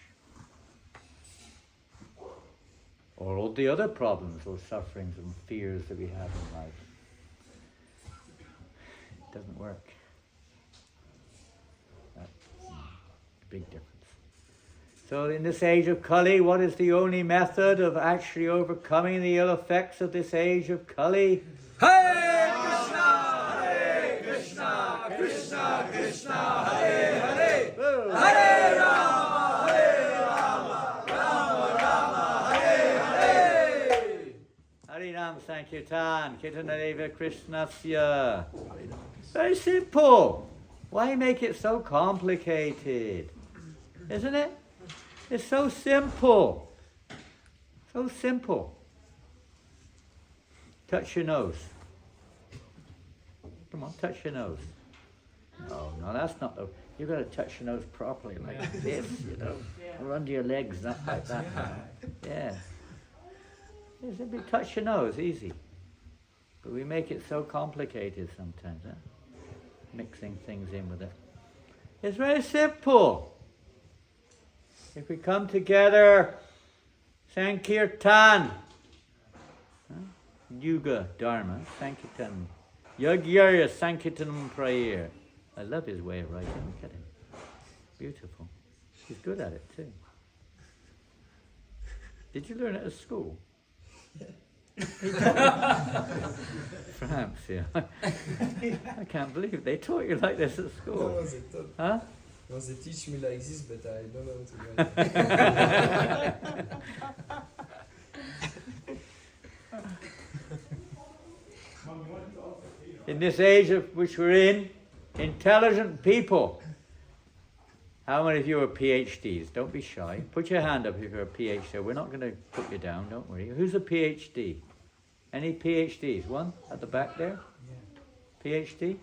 Or all the other problems or sufferings and fears that we have in life. It doesn't work. That's a big difference. So in this age of Kali, what is the only method of actually overcoming the ill effects of this age of Kali? Hare Krishna, Hare Krishna, Krishna Krishna, Hare Hare, Hare Rama, Hare Rama, Rama Rama, Hare Hare. Harinam Sankirtan, Kirtanareva Krishnasya. Very simple. Why make it so complicated? Isn't it? It's so simple. So simple. Touch your nose. Come on, touch your nose. No, that's not the... You've got to touch your nose properly, like this, or under your legs, not like that. Yeah. Simply touch your nose, easy. But we make it so complicated sometimes, huh? Mixing things in with it. It's very simple. If we come together, Sankirtan, Yuga Dharma, Sankirtan, Yagyarya Sankirtanam Prayer. I love his way of writing, look at him. Beautiful. He's good at it too. Did you learn it at school? Perhaps, yeah. I can't believe it. They taught you like this at school. No, they taught. Huh? No, they teach me like this, but I don't know how to write. In this age of which we're in, intelligent people. How many of you are PhDs? Don't be shy. Put your hand up if you're a PhD. We're not going to put you down, don't worry. Who's a PhD? Any PhDs? One at the back there? PhD?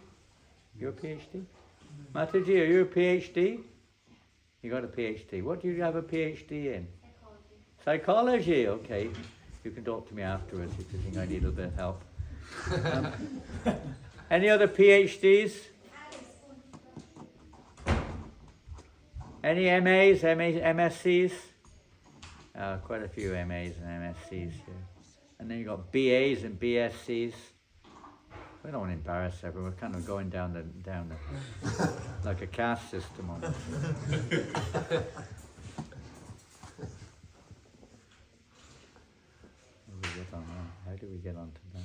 You're a PhD? Mataji, are you a PhD? You got a PhD. What do you have a PhD in? Psychology, okay. You can talk to me afterwards if you think I need a bit of help. Any other PhDs? Any MAs, MSCs? Quite a few MAs and MSCs here. And then you've got BAs and BSCs. We don't want to embarrass everyone. We're kind of going down the like a caste system on it. How do we get on to that?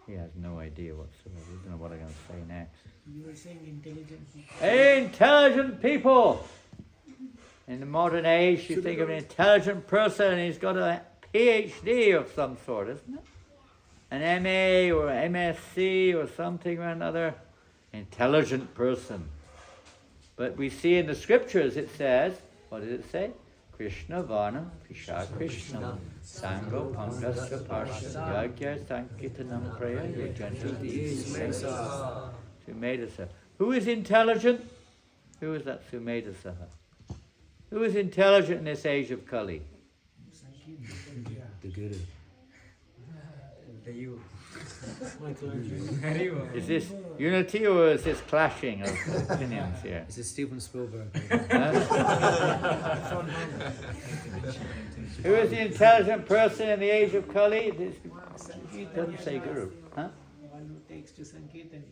He has no idea whatsoever. He doesn't know what I'm going to say next. You were saying intelligent people. Intelligent people! In the modern age, you think of an intelligent person and he's got a PhD of some sort, isn't it? An MA or MSc or something or another. Intelligent person. But we see in the scriptures it says, what does it say? Krishna Varna Pisha Krishna Sango Pangasya Parsha Yagya Sankirtanam Praya Yajanti Sumedasa. Who is intelligent? Who is that Sumedasa? Who is intelligent in this age of Kali? The Guru. Is this unity or is this clashing of opinions here? This is Steven Spielberg. Who is the intelligent person in the age of Kali? It doesn't say Guru. Huh? One who takes to Sankirtan.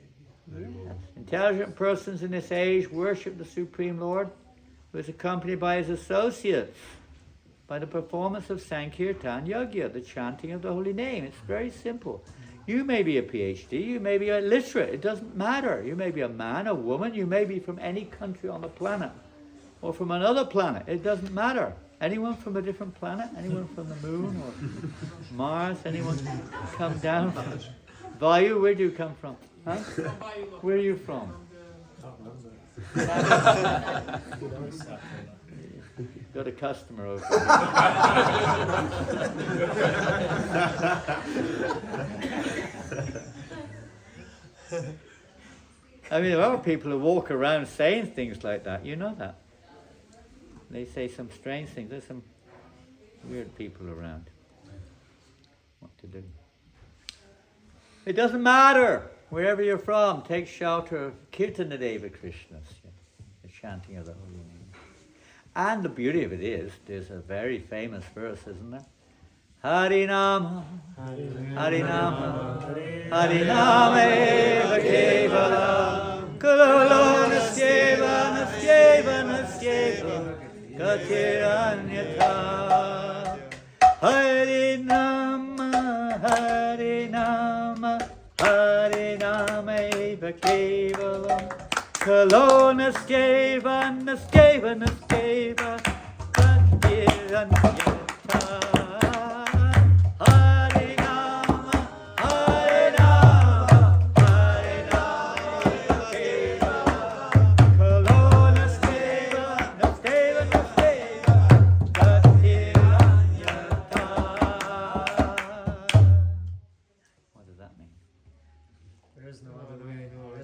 Yes. Intelligent persons in this age worship the Supreme Lord, who is accompanied by his associates, by the performance of Sankirtan Yagya, the chanting of the holy name. It's very simple. You may be a PhD, you may be illiterate, it doesn't matter. You may be a man, a woman, you may be from any country on the planet, or from another planet, it doesn't matter. Anyone from a different planet? Anyone from the moon or Mars? Anyone come down? Vayu, where do you come from? Huh? Where are you from? Got a customer over here. I mean, there are people who walk around saying things like that. You know that. They say some strange things. There's some weird people around. What to do? It doesn't matter. Wherever you're from, take shelter of Kirtanadeva Krishnas, the chanting of the holy name. And the beauty of it is, there's a very famous verse, isn't there? Harinama, Harinama, Harinama eva kevalam, Kalolo nasyeva, nasyeva, nasyeva, Katiranyata. Harinama, Harinama, Harinama eva kevalam, Kalolo nasyeva, nasyeva, nasyeva, Katiranyata.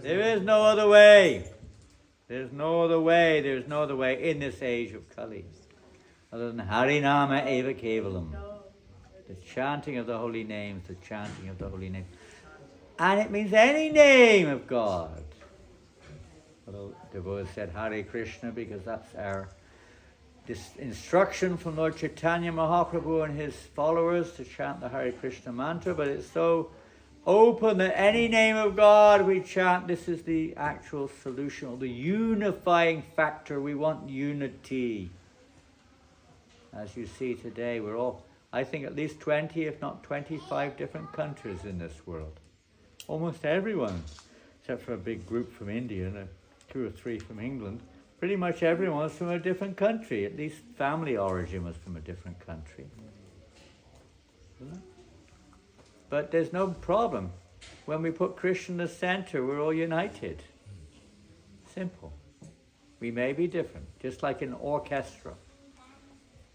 There's no other way. There's no other way. There's no other way in this age of Kali other than Harinama Eva Kevalam. The chanting of the holy names, the chanting of the holy name. And it means any name of God. Although Devotees said Hare Krishna because that's our this instruction from Lord Chaitanya Mahaprabhu and his followers to chant the Hare Krishna mantra, but it's so open that any name of God we chant, this is the actual solution, or the unifying factor. We want unity. As you see today, we're all, I think at least 20, if not 25 different countries in this world. Almost everyone, except for a big group from India and 2 or 3 from England. Pretty much everyone was from a different country. At least family origin was from a different country. But there's no problem. When we put Krishna in the center, we're all united. Simple. We may be different, just like an orchestra.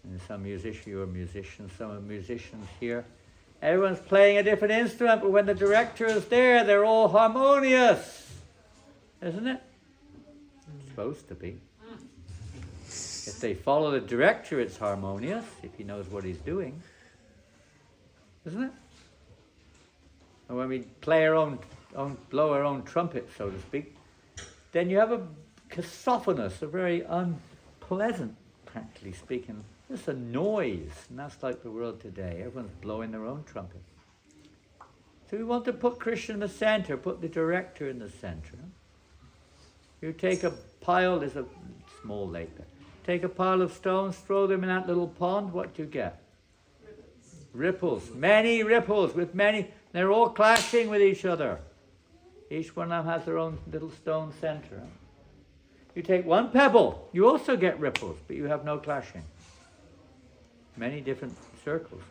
And some musician, you're a musician, some are musicians here. Everyone's playing a different instrument, but when the director is there, they're all harmonious. Isn't it? It's supposed to be. If they follow the director, it's harmonious, if he knows what he's doing. Isn't it? And when we play our own blow our own trumpet, so to speak, then you have a cacophonous, a very unpleasant, practically speaking, just a noise. And that's like the world today. Everyone's blowing their own trumpet. So we want to put Krishna in the center, put the director in the center. You take a pile, there's a small lake there. Take a pile of stones, throw them in that little pond, what do you get? Ripples. Many ripples with many, they're all clashing with each other. Each one of them has their own little stone center. You take one pebble, you also get ripples, but you have no clashing. Many different circles,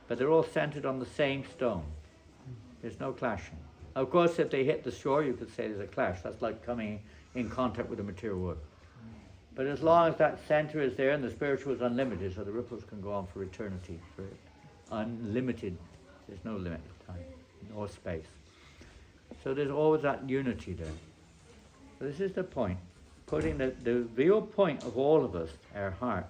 but they're all centered on the same stone. There's no clashing. Of course, if they hit the shore, you could say there's a clash. That's like coming in contact with the material world. But as long as that center is there and the spiritual is unlimited, so the ripples can go on for eternity, for unlimited, there's no limit of time, nor space. So there's always that unity there. So this is the point, putting the real point of all of us, our heart,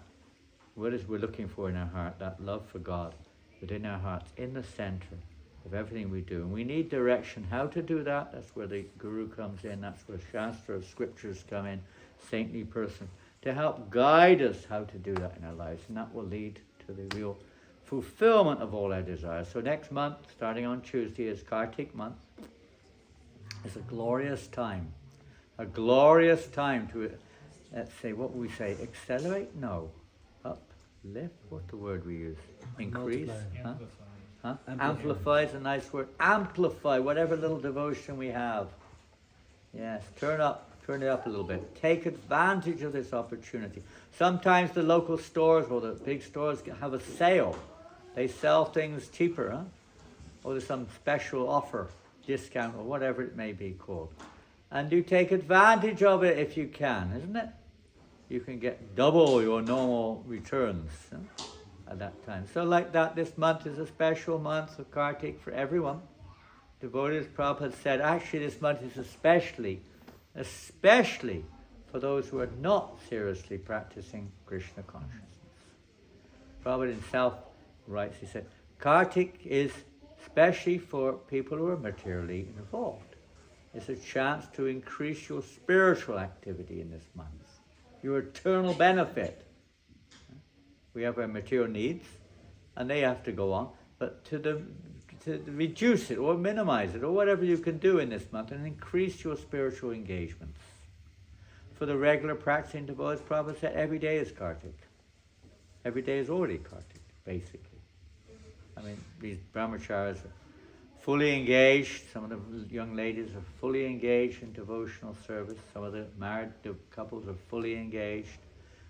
what is we're looking for in our heart, that love for God within our hearts, in the center of everything we do. And we need direction how to do that. That's where the Guru comes in, that's where Shastra, scriptures come in, saintly person, to help guide us how to do that in our lives. And that will lead to the real fulfillment of all our desires. So next month, starting on Tuesday, is Kartik month. It's a glorious time to, let's say, what we say, accelerate? No. Uplift? What's the word we use? Increase? Huh? Amplify is a nice word. Amplify whatever little devotion we have. Yes, turn it up a little bit. Take advantage of this opportunity. Sometimes the local stores or the big stores have a sale. They sell things cheaper, huh? Or there's some special offer, discount, or whatever it may be called. And you take advantage of it if you can, isn't it? You can get double your normal returns, huh, at that time. So like that, this month is a special month of Kartik for everyone. Devotees, Prabhupada said, actually this month is especially for those who are not seriously practicing Krishna consciousness. Prabhupada himself writes, he said, Kartik is especially for people who are materially involved. It's a chance to increase your spiritual activity in this month, your eternal benefit. We have our material needs, and they have to go on, but to reduce it or minimize it or whatever you can do in this month and increase your spiritual engagements. For the regular practicing devotees, Prabhupada said every day is Kartik. Every day is already Kartik, basically. I mean, these brahmacharis are fully engaged. Some of the young ladies are fully engaged in devotional service. Some of the married couples are fully engaged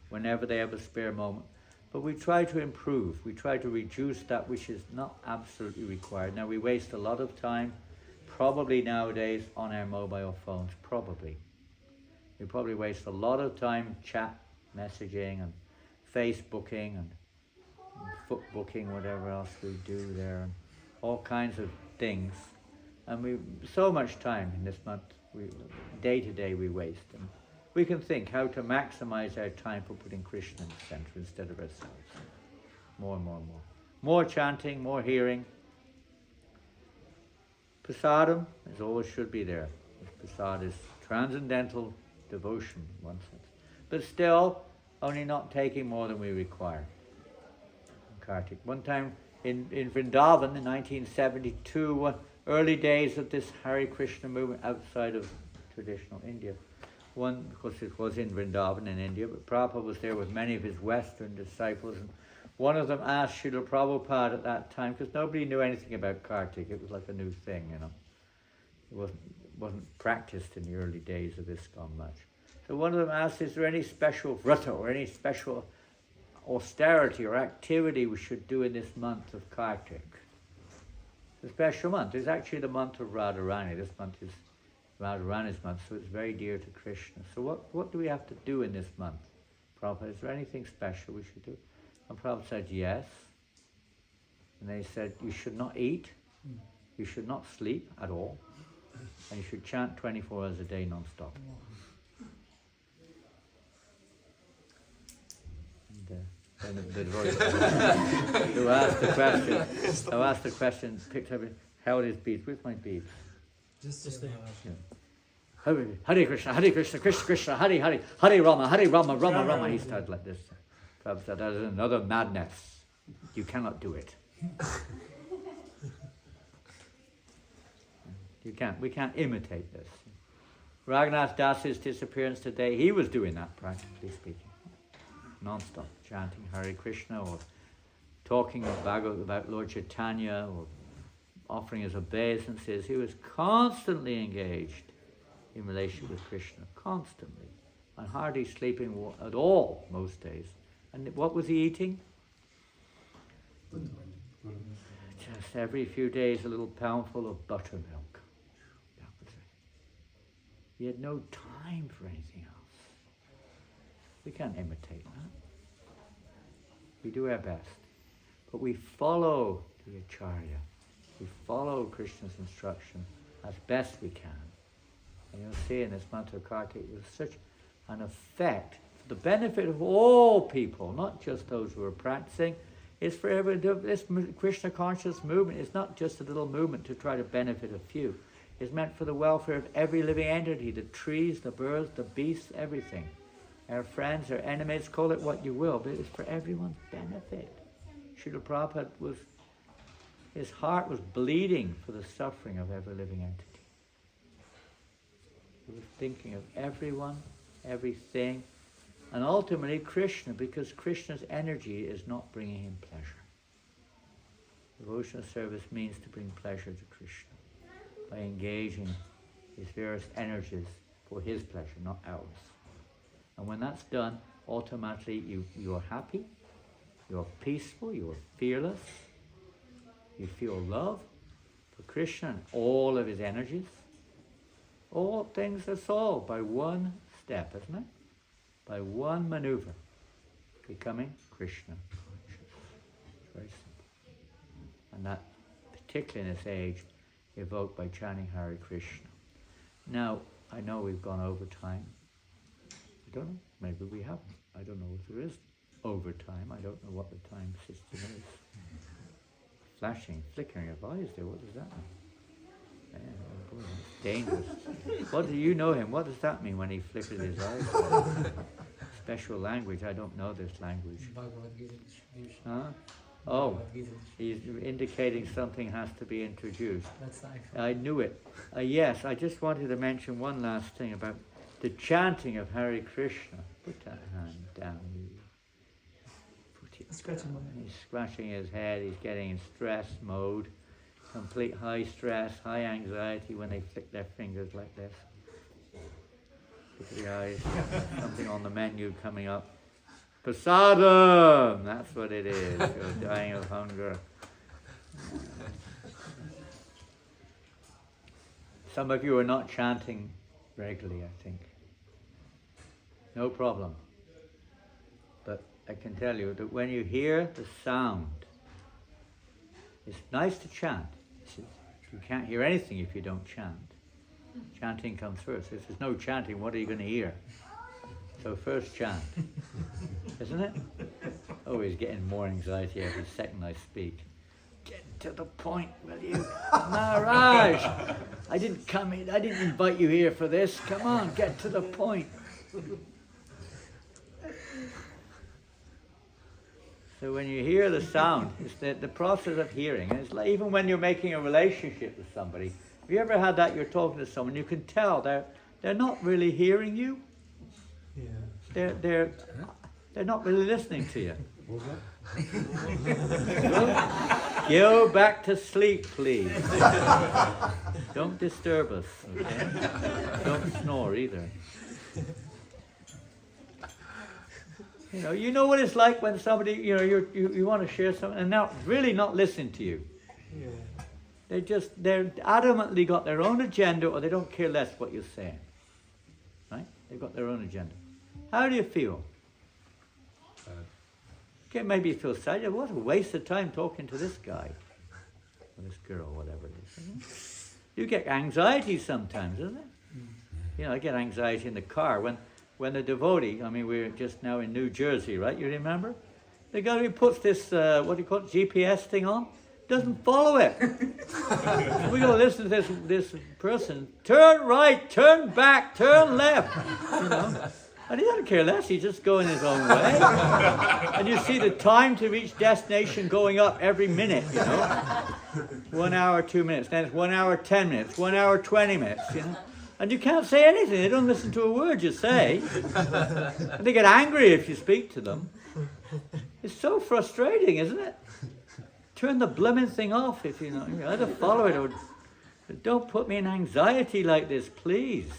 whenever they have a spare moment. But we try to improve. We try to reduce that which is not absolutely required. Now, we waste a lot of time, probably nowadays, on our mobile phones. Probably. We probably waste a lot of time chat messaging and Facebooking and foot booking, whatever else we do there, and all kinds of things. And we so much time in this month, day to day we waste. And we can think how to maximize our time for putting Krishna in the center instead of ourselves. More and more and more. More chanting, more hearing. Prasadam, as always, should be there. Prasad is transcendental devotion in one sense. But still, only not taking more than we require. Kartik. One time in Vrindavan in 1972, early days of this Hare Krishna movement outside of traditional India. One, of course, it was in Vrindavan in India, but Prabhupada was there with many of his Western disciples, and one of them asked Srila Prabhupada at that time, because nobody knew anything about Kartik, it was like a new thing, you know. It wasn't practiced in the early days of ISKCON much. So one of them asked, is there any special vrata or any special austerity or activity we should do in this month of Kartik? The special month is actually the month of Radharani. This month is Radharani's month, so it's very dear to Krishna. So what do we have to do in this month? Prabhupada, is there anything special we should do? And Prabhupada said yes. And they said, you should not eat, you should not sleep at all, and you should chant 24 hours a day non-stop. And then the who asked the question, picked up it, held his beads. Where's my beads? Just there. Yeah. Hare Krishna, Krishna Krishna, Hare Rama, Rama Rama. He started like this. Prabhupada said, that is another madness. You cannot do it. We can't imitate this. Raghunath Das's disappearance today, he was doing that, practically speaking. Non-stop, chanting Hare Krishna or talking about Lord Chaitanya or offering his obeisances. He was constantly engaged in relationship with Krishna, constantly, and hardly sleeping at all most days. And what was he eating? Just every few days a little poundful of buttermilk. That was it. He had no time for anything else. We can't imitate that. We do our best. But we follow the Acharya. We follow Krishna's instruction as best we can. And you'll see in this month of Kartik, it was such an effect for the benefit of all people, not just those who are practicing. It's for everyone. This Krishna conscious movement is not just a little movement to try to benefit a few. It's meant for the welfare of every living entity, the trees, the birds, the beasts, everything. Our friends, our enemies, call it what you will, but it's for everyone's benefit. Srila Prabhupada his heart was bleeding for the suffering of every living entity. He was thinking of everyone, everything, and ultimately Krishna, because Krishna's energy is not bringing him pleasure. Devotional service means to bring pleasure to Krishna by engaging his various energies for his pleasure, not ours. And when that's done, automatically you are happy, you're peaceful, you're fearless, you feel love for Krishna and all of his energies. All things are solved by one step, isn't it? By one maneuver, becoming Krishna conscious. It's very simple. And that, particularly in this age, evoked by chanting Hare Krishna. Now, I know we've gone over time. I don't know, maybe we haven't. I don't know if there is overtime. I don't know what the time system is. Flashing, flickering of eyes there, what does that mean? Man, oh boy, that's dangerous. What do you know him? What does that mean when he flickers his eyes? Special language, I don't know this language. Huh? Oh, he's indicating something has to be introduced. I knew it. Yes, I just wanted to mention one last thing about the chanting of Hare Krishna. Put that hand down. He's scratching his head, he's getting in stress mode. Complete high stress, high anxiety when they flick their fingers like this. Look at the eyes. Something on the menu coming up. Prasadam! That's what it is. You're dying of hunger. Some of you are not chanting regularly, I think. No problem. But I can tell you that when you hear the sound, it's nice to chant. You can't hear anything if you don't chant. Chanting comes first. If there's no chanting, what are you going to hear? So first chant. Isn't it? Always getting more anxiety every second I speak. Get to the point, will you? Maharaj! I didn't invite you here for this. Come on, get to the point. So when you hear the sound, it's the process of hearing. And it's like even when you're making a relationship with somebody. Have you ever had that? You're talking to someone, you can tell they're not really hearing you. Yeah. They're not really listening to you. Go back to sleep, please. Don't disturb us. Okay? Don't snore either. You know what it's like when somebody, you want to share something and they're really not listening to you. Yeah. They're adamantly got their own agenda, or they don't care less what you're saying. Right? They've got their own agenda. How do you feel? Okay, maybe you feel sad. What a waste of time talking to this guy. Or this girl, whatever it is. Isn't it? You get anxiety sometimes, isn't it? I get anxiety in the car when the devotee, we're just now in New Jersey, right? You remember? The guy who puts this, what do you call it, GPS thing on, doesn't follow it. We got to listen to this person. Turn right, turn back, turn left. And he doesn't care less. He's just going his own way. And you see the time to reach destination going up every minute. 1 hour, 2 minutes. Then it's 1 hour, 10 minutes. 1 hour, 20 minutes. And you can't say anything. They don't listen to a word you say. And they get angry if you speak to them. It's so frustrating, isn't it? Turn the blooming thing off if you either follow it or don't put me in anxiety like this, please.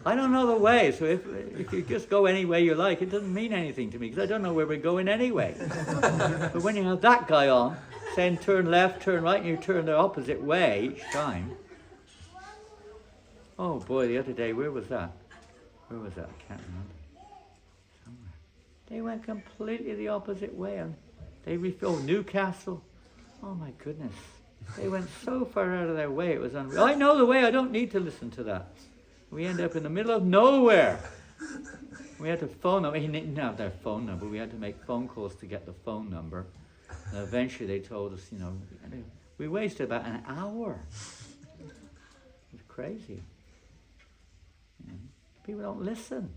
I don't know the way, so if you just go any way you like, it doesn't mean anything to me because I don't know where we're going anyway. But when you have that guy on saying turn left, turn right, and you turn the opposite way each time. Oh boy, the other day, where was that? I can't remember. Somewhere. They went completely the opposite way. And they refilled Newcastle. Oh my goodness. They went so far out of their way, it was unreal. I know the way, I don't need to listen to that. We end up in the middle of nowhere. We had to phone them. He didn't have their phone number. We had to make phone calls to get the phone number. And eventually they told us, we wasted about an hour. It was crazy. People don't listen.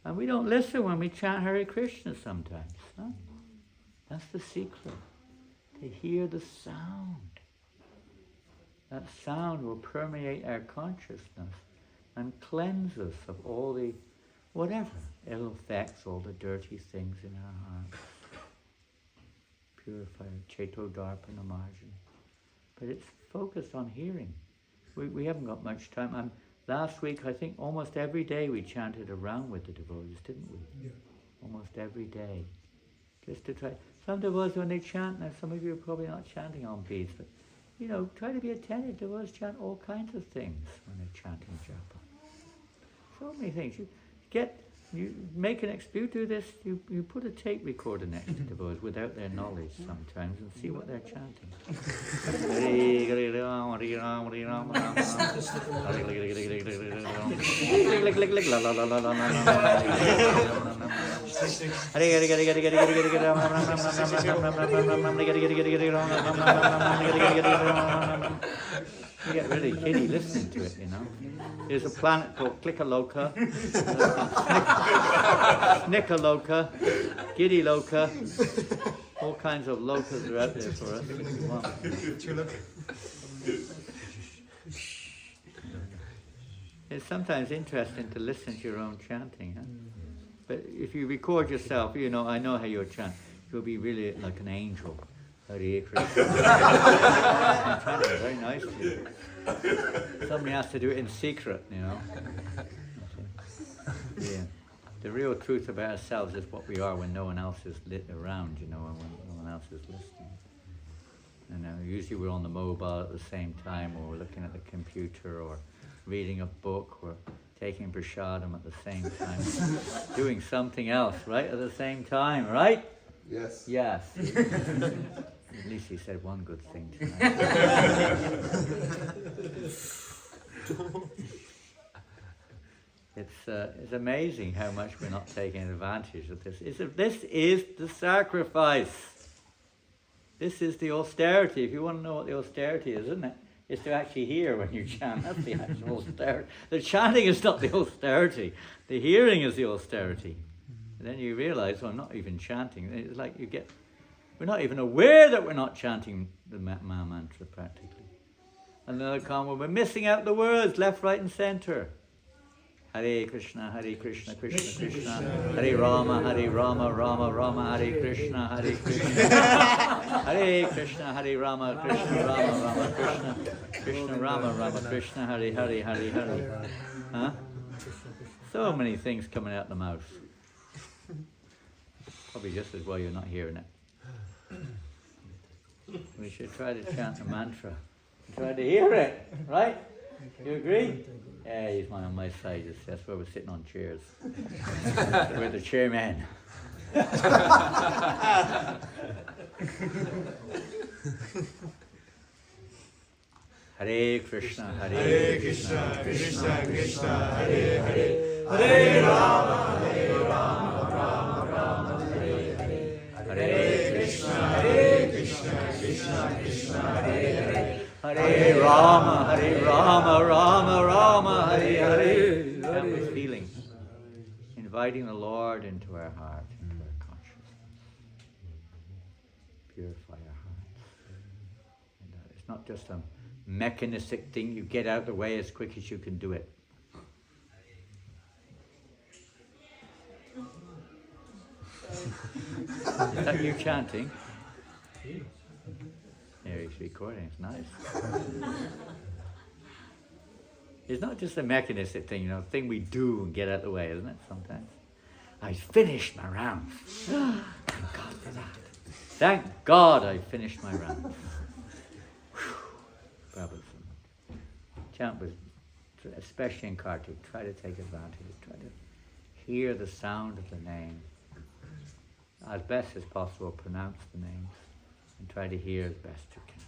And we don't listen when we chant Hare Krishna sometimes. Huh? That's the secret. To hear the sound. That sound will permeate our consciousness and cleanse us of all the, whatever, ill effects, all the dirty things in our hearts. Purify Cheto Darpana Margin. But it's focused on hearing. We haven't got much time. Last week, I think almost every day we chanted around with the devotees, didn't we? Yeah. Almost every day. Just to try. Some devotees, when they chant, now some of you are probably not chanting on beads, but try to be attentive. Devotees chant all kinds of things when they're chanting japa. So many things. You make an you do this, you put a tape recorder next to devotees without their knowledge sometimes and see what they're chanting. You get really giddy listening to it, There's a planet called Klikaloka, Snickerloka, Giddy Loka. All kinds of lokas are out there for us if you want. It's sometimes interesting to listen to your own chanting, But if you record yourself, I know how you'll chant. You'll be really like an angel. Hare Krishna. I'm chanting very nicely. Somebody has to do it in secret, The real truth about ourselves is what we are when no one else is lit around, and when no one else is listening. And usually we're on the mobile at the same time, or we're looking at the computer, or reading a book, or taking prasadam at the same time, doing something else, right, at the same time, right? Yes. Yes. At least he said one good thing tonight. It's amazing how much we're not taking advantage of this. This is the sacrifice. This is the austerity. If you want to know what the austerity is, isn't it? It's to actually hear when you chant. That's the actual austerity. The chanting is not the austerity. The hearing is the austerity. then you realize, I'm not even chanting. It's like we're not even aware that we're not chanting the Maha Mantra practically. And then they'll come, well, we're missing out the words left, right, and center. Hare Krishna, Krishna Krishna, Hare Rama, Rama Rama, Hare Krishna, Hare Krishna, Hare Rama, Krishna, Krishna Rama, Krishna, Hare Hare. Huh? So many things coming out the mouth. Probably just as well you're not hearing it. We should try to chant the mantra. Try to hear it, right? You agree? Yeah, he's on my side. That's where we're sitting on chairs. We're the chairman. Hare Krishna, Krishna Krishna, Hare Hare, Hare Rama, Rama Rama, Hare Hare, Hare Krishna, Krishna, Hare Hare, Hare Rama, Rama Rama, Hare Hare. That was feeling, inviting the Lord into our heart, into our consciousness. Purify our hearts. And it's not just a mechanistic thing, you get out of the way as quick as you can do it. Is that you chanting? There, he's recording, it's nice. It's not just a mechanistic thing, thing we do and get out of the way, isn't it, sometimes? I finished my round. Thank God for that. Thank God I finished my round. Chant with, especially in Kartik, try to take advantage, try to hear the sound of the name. As best as possible, pronounce the names and try to hear as best you can.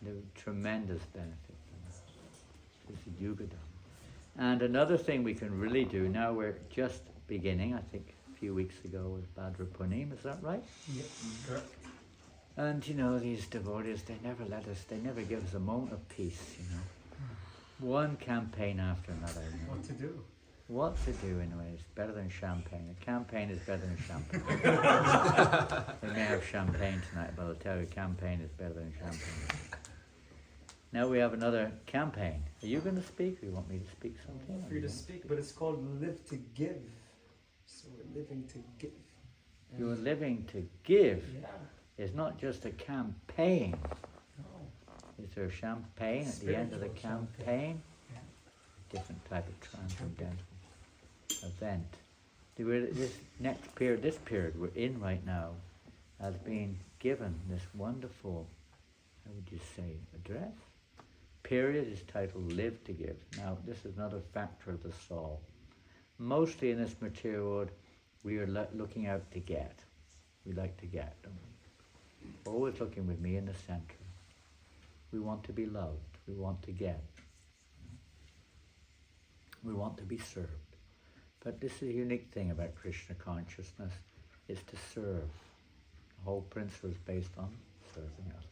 There are tremendous benefits from this. It's a yuga dhamma. And another thing we can really do, now we're just beginning, I think a few weeks ago was Bhadra Purnima, is that right? Yep, correct. And these devotees, they never give us a moment of peace, One campaign after another. What to do? What to do anyway, it's better than champagne. A campaign is better than champagne. We may have champagne tonight, but I'll tell you, campaign is better than champagne. Now we have another campaign. Are you going to speak, or you want me to speak something? I'm free to speak, but it's called Live to Give. So we're living to give. And You're living to give. yeah. It's not just a campaign. No. Is there champagne at the end of the Spiritual campaign? Yeah. Different type of transcendental event. This period we're in right now has been given this wonderful, how would you say, address? Period is titled Live to Give. Now this is another factor of the soul. Mostly in this material world we are looking out to get. We like to get, don't we? Always looking with me in the center. We want to be loved. We want to get. We want to be served. But this is a unique thing about Krishna consciousness, is to serve. The whole principle is based on serving others.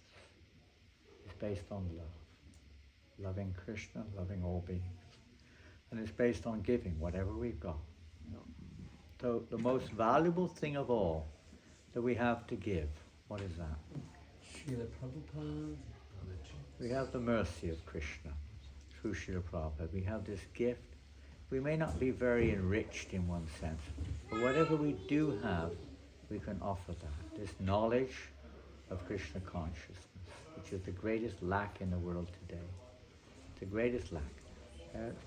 It's based on love. Loving Krishna, loving all beings. And it's based on giving whatever we've got. So the most valuable thing of all that we have to give, what is that? Srila Prabhupada. We have the mercy of Krishna through Srila Prabhupada. We have this gift. We may not be very enriched in one sense, but whatever we do have, we can offer that. This knowledge of Krishna consciousness, which is the greatest lack in the world today. The greatest lack.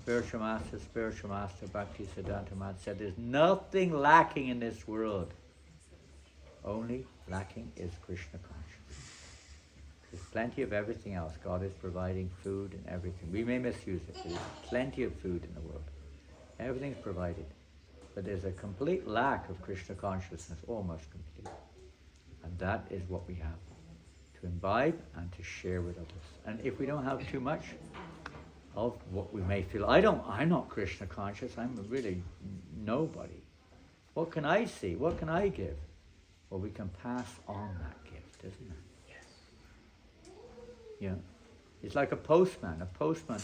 Spiritual Master Bhakti Siddhanta Maharaj said, there's nothing lacking in this world. Only lacking is Krishna consciousness. There's plenty of everything else. God is providing food and everything. We may misuse it, but there's plenty of food in the world. Everything's provided. But there's a complete lack of Krishna consciousness, almost complete. And that is what we have to imbibe and to share with others. And if we don't have too much of what we may feel, I'm not Krishna conscious, I'm really nobody. What can I see? What can I give? Well, we can pass on that gift, isn't it? Yes. Yeah. It's like a postman. A postman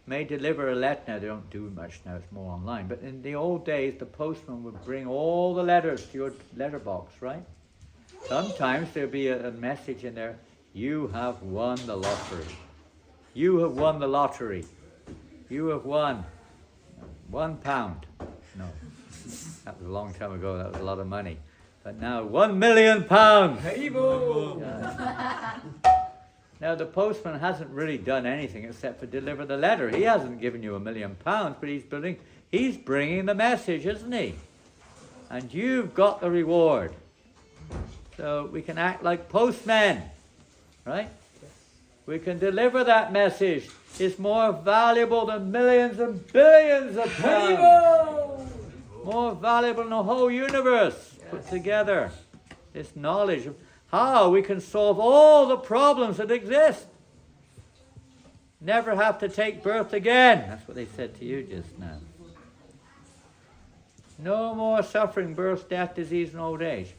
may deliver a letter. Now they don't do much now, it's more online. But in the old days, the postman would bring all the letters to your letterbox, right? Sometimes there'd be a message in there, you have won the lottery. You have won the lottery. You have won £1. No, that was a long time ago, that was a lot of money. But now, £1 million! Yeah. Now the postman hasn't really done anything except for deliver the letter. He hasn't given you £1 million, but he's bringing the message, isn't he? And you've got the reward. So we can act like postmen, right? We can deliver that message. It's more valuable than millions and billions of pounds. More valuable than the whole universe put together. This knowledge of how we can solve all the problems that exist. Never have to take birth again. That's what they said to you just now. No more suffering, birth, death, disease, and old age.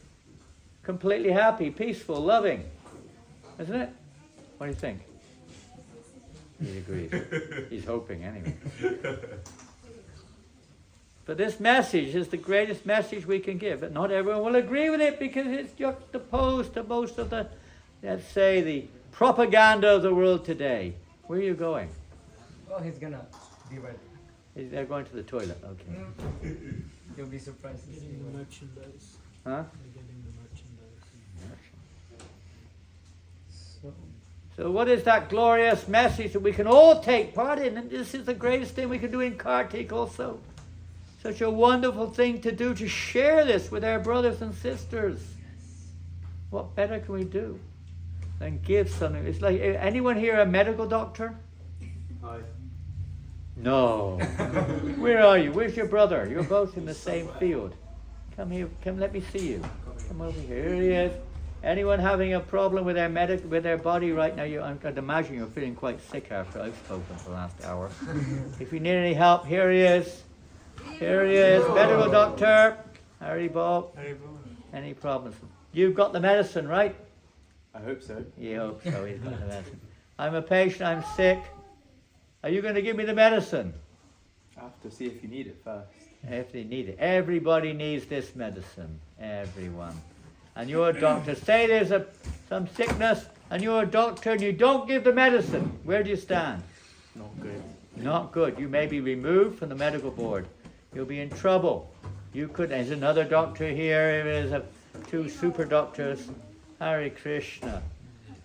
Completely happy, peaceful, loving. Isn't it? What do you think? He agrees. He's hoping anyway. But this message is the greatest message we can give. But not everyone will agree with it because it's juxtaposed to most of the, let's say, the propaganda of the world today. Where are you going? Oh, he's gonna be right. They're going to the toilet, okay. You'll be surprised to see Getting the what. merchandise. Huh? They're getting the merchandise. So what is that glorious message that we can all take part in? And this is the greatest thing we can do in Kartik also. Such a wonderful thing to do, to share this with our brothers and sisters. What better can we do than give something? It's like, anyone here a medical doctor? Hi. No. Where are you? Where's your brother? You're both in the same field. Come here. Come, let me see you. Come over here. Here he is. Anyone having a problem with their body right now? I'd imagine you're feeling quite sick after I've spoken for the last hour. If you need any help, here he is. Here he is, medical doctor. Harry Bob. Any problems? You've got the medicine, right? I hope so. You hope so. He's got the medicine. I'm a patient. I'm sick. Are you going to give me the medicine? I have to see if you need it first. If they need it. Everybody needs this medicine. Everyone. And you're a doctor. Say there's some sickness and you're a doctor and you don't give the medicine. Where do you stand? Not good. Not good. You may be removed from the medical board. You'll be in trouble. You could, there's another doctor here. There's two super doctors. Hare Krishna.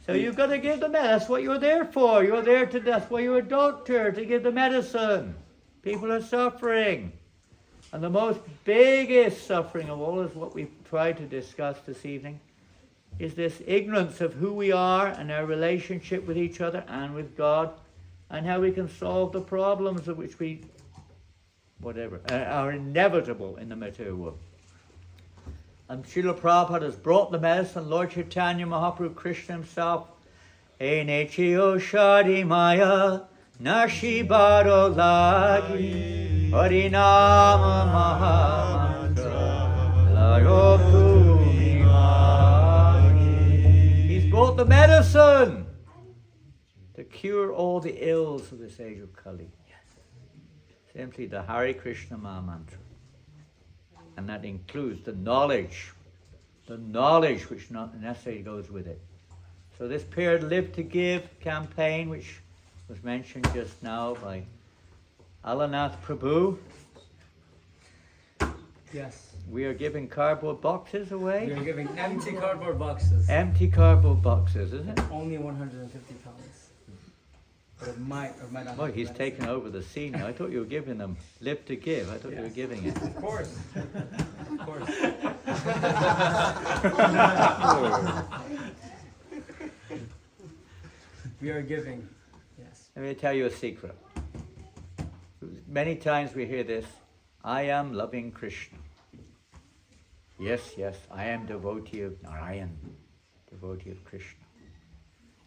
So you've got to give the medicine. That's what you're there for. You're there to, that's why you're a doctor, to give the medicine. People are suffering. And the most biggest suffering of all is what we've tried to discuss this evening, is this ignorance of who we are and our relationship with each other and with God, and how we can solve the problems of which we, are inevitable in the material world. And Srila Prabhupada has brought the medicine. Lord Chaitanya Mahaprabhu, Krishna himself, Enechiyo Shadi Maya Nashibaro Lagi Harinama Mahamantra Layo Kumimagi. He's brought the medicine to cure all the ills of this age of Kali. Simply the Hare Krishna Maha Mantra. And that includes the knowledge which not necessarily goes with it. So this period Live to Give campaign, which was mentioned just now by Alanath Prabhu. Yes. We are giving cardboard boxes away. We are giving empty cardboard boxes. Empty cardboard boxes, isn't it? Only 150 pounds. But it might or might not. Boy, he's taken over the scene now. I thought you were giving them Live to Give. I thought you were giving it. Of course. Of course. We are giving. Yes. Let me tell you a secret. Many times we hear this, I am loving Krishna. Yes, I am devotee of Narayan, devotee of Krishna.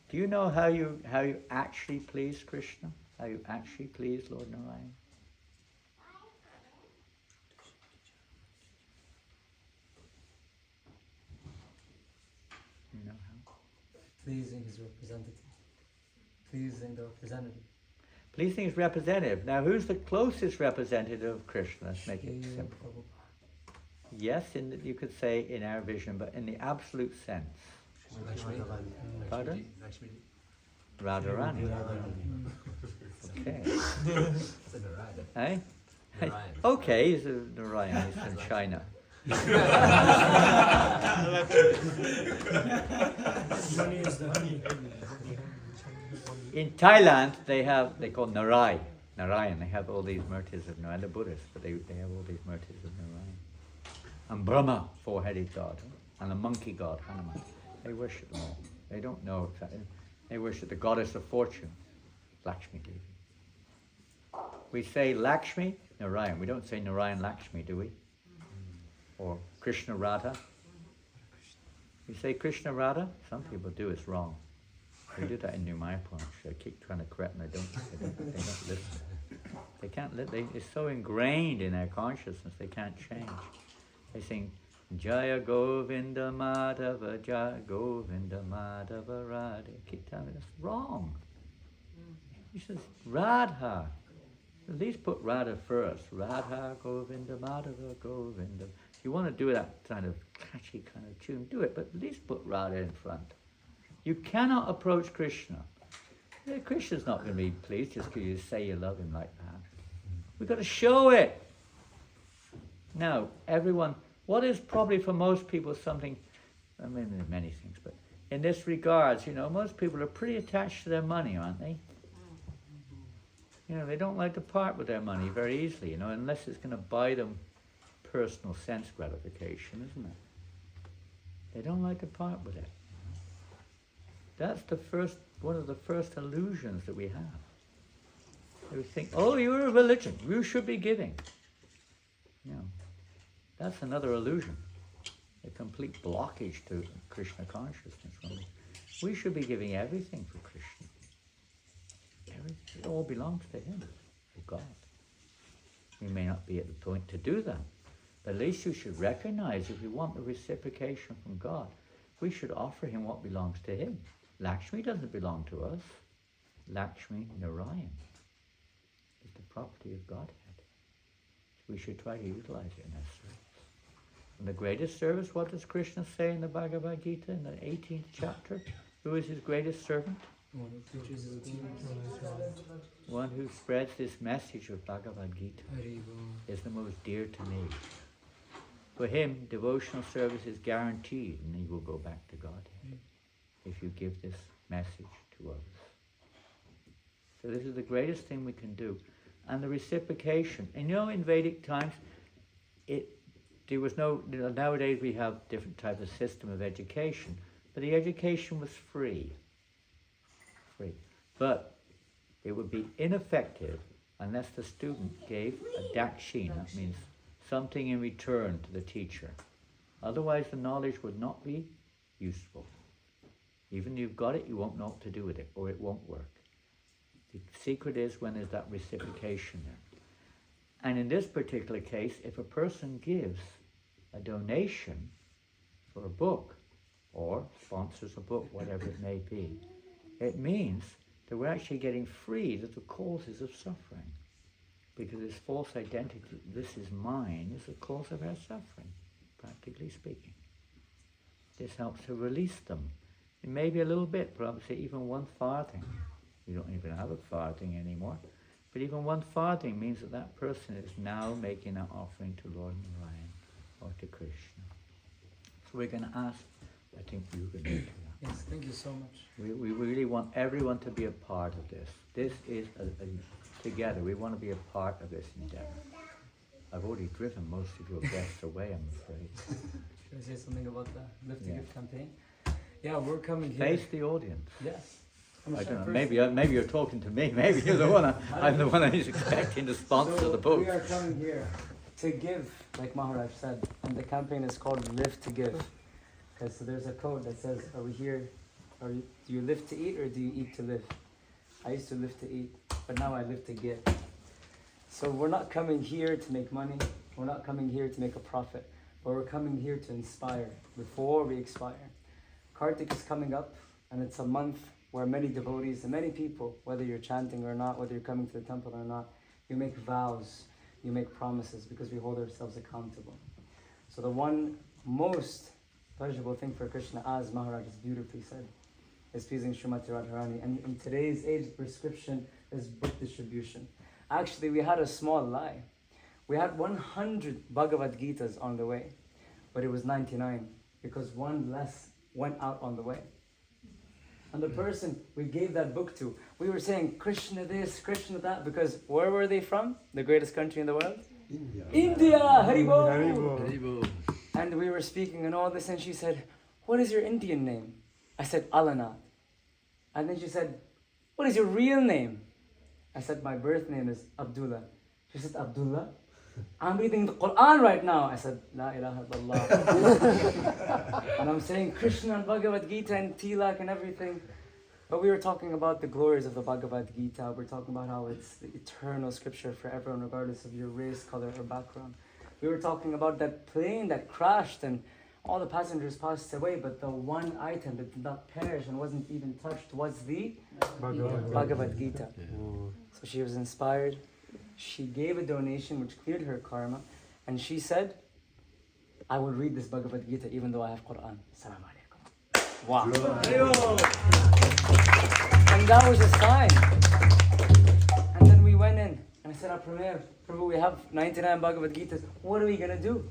Do you know how you actually please Krishna? How you actually please Lord Narayan? You know how? Pleasing his representative. Pleasing the representative. Pleasing things is representative. Now, who's the closest representative of Krishna? Let's make it simple. Yes, you could say in our vision, but in the absolute sense. Pardon? Radharani. Okay. Hey? Okay, he's a Narayan, he's from China. In Thailand, they call Narayan. They have all these murtis of Narayan. The Buddhists, but they have all these murtis of Narayan. And Brahma, four-headed god, and the monkey god, Hanuman. They worship them all. They don't know exactly. They worship the goddess of fortune, Lakshmi Devi. We say Lakshmi, Narayan. We don't say Narayan Lakshmi, do we? Or Krishna Radha. We say Krishna Radha. Some people do. It's wrong. We do that in New Mayapur. I keep trying to correct them. They don't listen. They can't. It's so ingrained in their consciousness. They can't change. They sing Jaya Govinda Madhava, Jaya Govinda Madhava Radha. Keep telling me that's wrong. He says Radha. At least put Radha first. Radha Govinda Madhava Govinda. If you want to do that kind of catchy kind of tune, do it, but at least put Radha in front. You cannot approach Krishna. Krishna's not going to be pleased just because you say you love him like that. We've got to show it. Now, everyone, what is probably for most people something, I mean, there's many things, but in this regards, most people are pretty attached to their money, aren't they? They don't like to part with their money very easily, unless it's going to buy them personal sense gratification, isn't it? They don't like to part with it. That's one of the first illusions that we have. They would think, oh, you're a religion, you should be giving. That's another illusion, a complete blockage to Krishna consciousness. We should be giving everything for Krishna. Everything. It all belongs to him, to God. We may not be at the point to do that, but at least you should recognize if we want the reciprocation from God, we should offer him what belongs to him. Lakshmi doesn't belong to us. Lakshmi Narayan is the property of Godhead. We should try to utilize it in our service. And the greatest service, what does Krishna say in the Bhagavad Gita in the 18th chapter? Who is his greatest servant? One who spreads this message of Bhagavad Gita is the most dear to me. For him, devotional service is guaranteed, and he will go back to Godhead if you give this message to others. So this is the greatest thing we can do. And the reciprocation. And in Vedic times, there was no, nowadays we have different types of system of education, but the education was free. But it would be ineffective unless the student gave a dakshina, that means something in return to the teacher. Otherwise the knowledge would not be useful. Even if you've got it, you won't know what to do with it, or it won't work. The secret is when there's that reciprocation there. And in this particular case, if a person gives a donation for a book, or sponsors a book, whatever it may be, it means that we're actually getting freed of the causes of suffering. Because this false identity, this is mine, is the cause of our suffering, practically speaking. This helps to release them. It may be a little bit, but I would say even one farthing. We don't even have a farthing anymore. But even one farthing means that that person is now making an offering to Lord Narayan or to Krishna. So we're going to ask, I think you're going to do that. Yes, thank you so much. We really want everyone to be a part of this. This is together. We want to be a part of this endeavor. I've already driven most of your guests away, I'm afraid. Should I say something about the Live to Give campaign? Yeah, we're coming here. Face the audience. Yes. I don't know. Maybe you're talking to me. Maybe you're the one. I'm the one who's expecting to sponsor the book. We are coming here to give, like Maharaj said, and the campaign is called Live to Give. Because there's a code that says, are we here? Do you live to eat or do you eat to live? I used to live to eat, but now I live to give. So we're not coming here to make money. We're not coming here to make a profit, but we're coming here to inspire before we expire. Kartik is coming up, and it's a month where many devotees and many people, whether you're chanting or not, whether you're coming to the temple or not, you make vows, you make promises, because we hold ourselves accountable. So the one most pleasurable thing for Krishna, as Maharaj has beautifully said, is pleasing Srimati Radharani. And in today's age, the prescription is book distribution. Actually, we had a small lie. We had 100 Bhagavad Gitas on the way, but it was 99 because one less went out on the way. And the person we gave that book to, we were saying, Krishna this, Krishna that, because where were they from? The greatest country in the world? India. India! Haribo! Haribo. And we were speaking and all this, and she said, what is your Indian name? I said, Alanath. And then she said, what is your real name? I said, my birth name is Abdullah. She said, Abdullah? I'm reading the Quran right now. I said, La ilaha illallah. And I'm saying Krishna and Bhagavad Gita and Tilak and everything. But we were talking about the glories of the Bhagavad Gita. We're talking about how it's the eternal scripture for everyone, regardless of your race, color, or background. We were talking about that plane that crashed and all the passengers passed away, but the one item that did not perish and wasn't even touched was the Bhagavad Gita. So she was inspired. She gave a donation which cleared her karma, and she said, I will read this Bhagavad Gita even though I have Quran. Assalamu alaikum. Wow. And that was a sign. And then we went in, and I said, Prabhu, we have 99 Bhagavad Gitas. What are we going to do?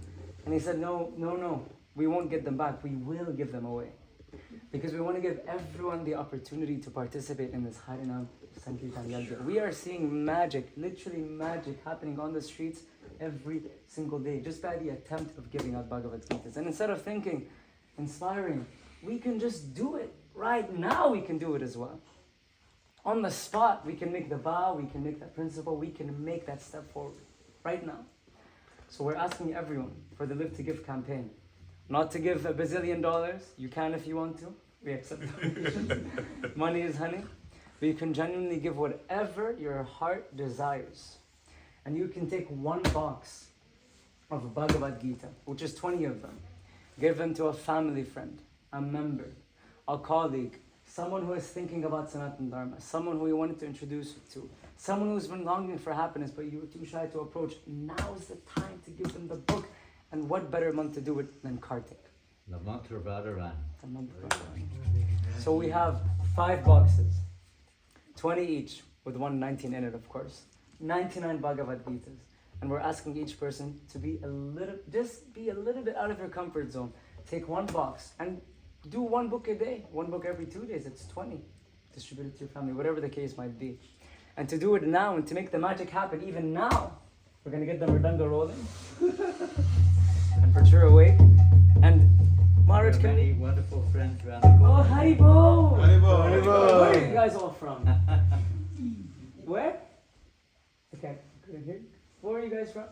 And he said, no. We won't get them back. We will give them away. Because we want to give everyone the opportunity to participate in this Harinam Sankirtan Yajna. We are seeing magic, literally magic, happening on the streets every single day, just by the attempt of giving out Bhagavad Gitas. And instead of thinking, inspiring, we can just do it. Right now we can do it as well. On the spot, we can make the vow, we can make that principle, we can make that step forward. Right now. So we're asking everyone for the Live to Give campaign. Not to give $1 bazillion. You can if you want to. We accept donations. Money is honey. But you can genuinely give whatever your heart desires. And you can take one box of Bhagavad Gita, which is 20 of them. Give them to a family friend, a member, a colleague, someone who is thinking about Sanatana Dharma, someone who you wanted to introduce you to, someone who's been longing for happiness but you were too shy to approach. Now is the time to give them the book. And what better month to do it than Kartik? The month of Radharan. So we have 5 boxes, 20 each, with 119 in it, of course. 99 Bhagavad Gitas. And we're asking each person to be a little bit out of your comfort zone. Take one box and do one book a day, one book every 2 days. It's 20. Distribute it to your family, whatever the case might be. And to do it now and to make the magic happen, even now, we're going to get the mridanga rolling. And Prachur awake. And Maharaj, can many wonderful friends around the corner. Oh, Haribo! Haribo! Where are you guys all from? Where? Okay, couldn't hear. Where are you guys from?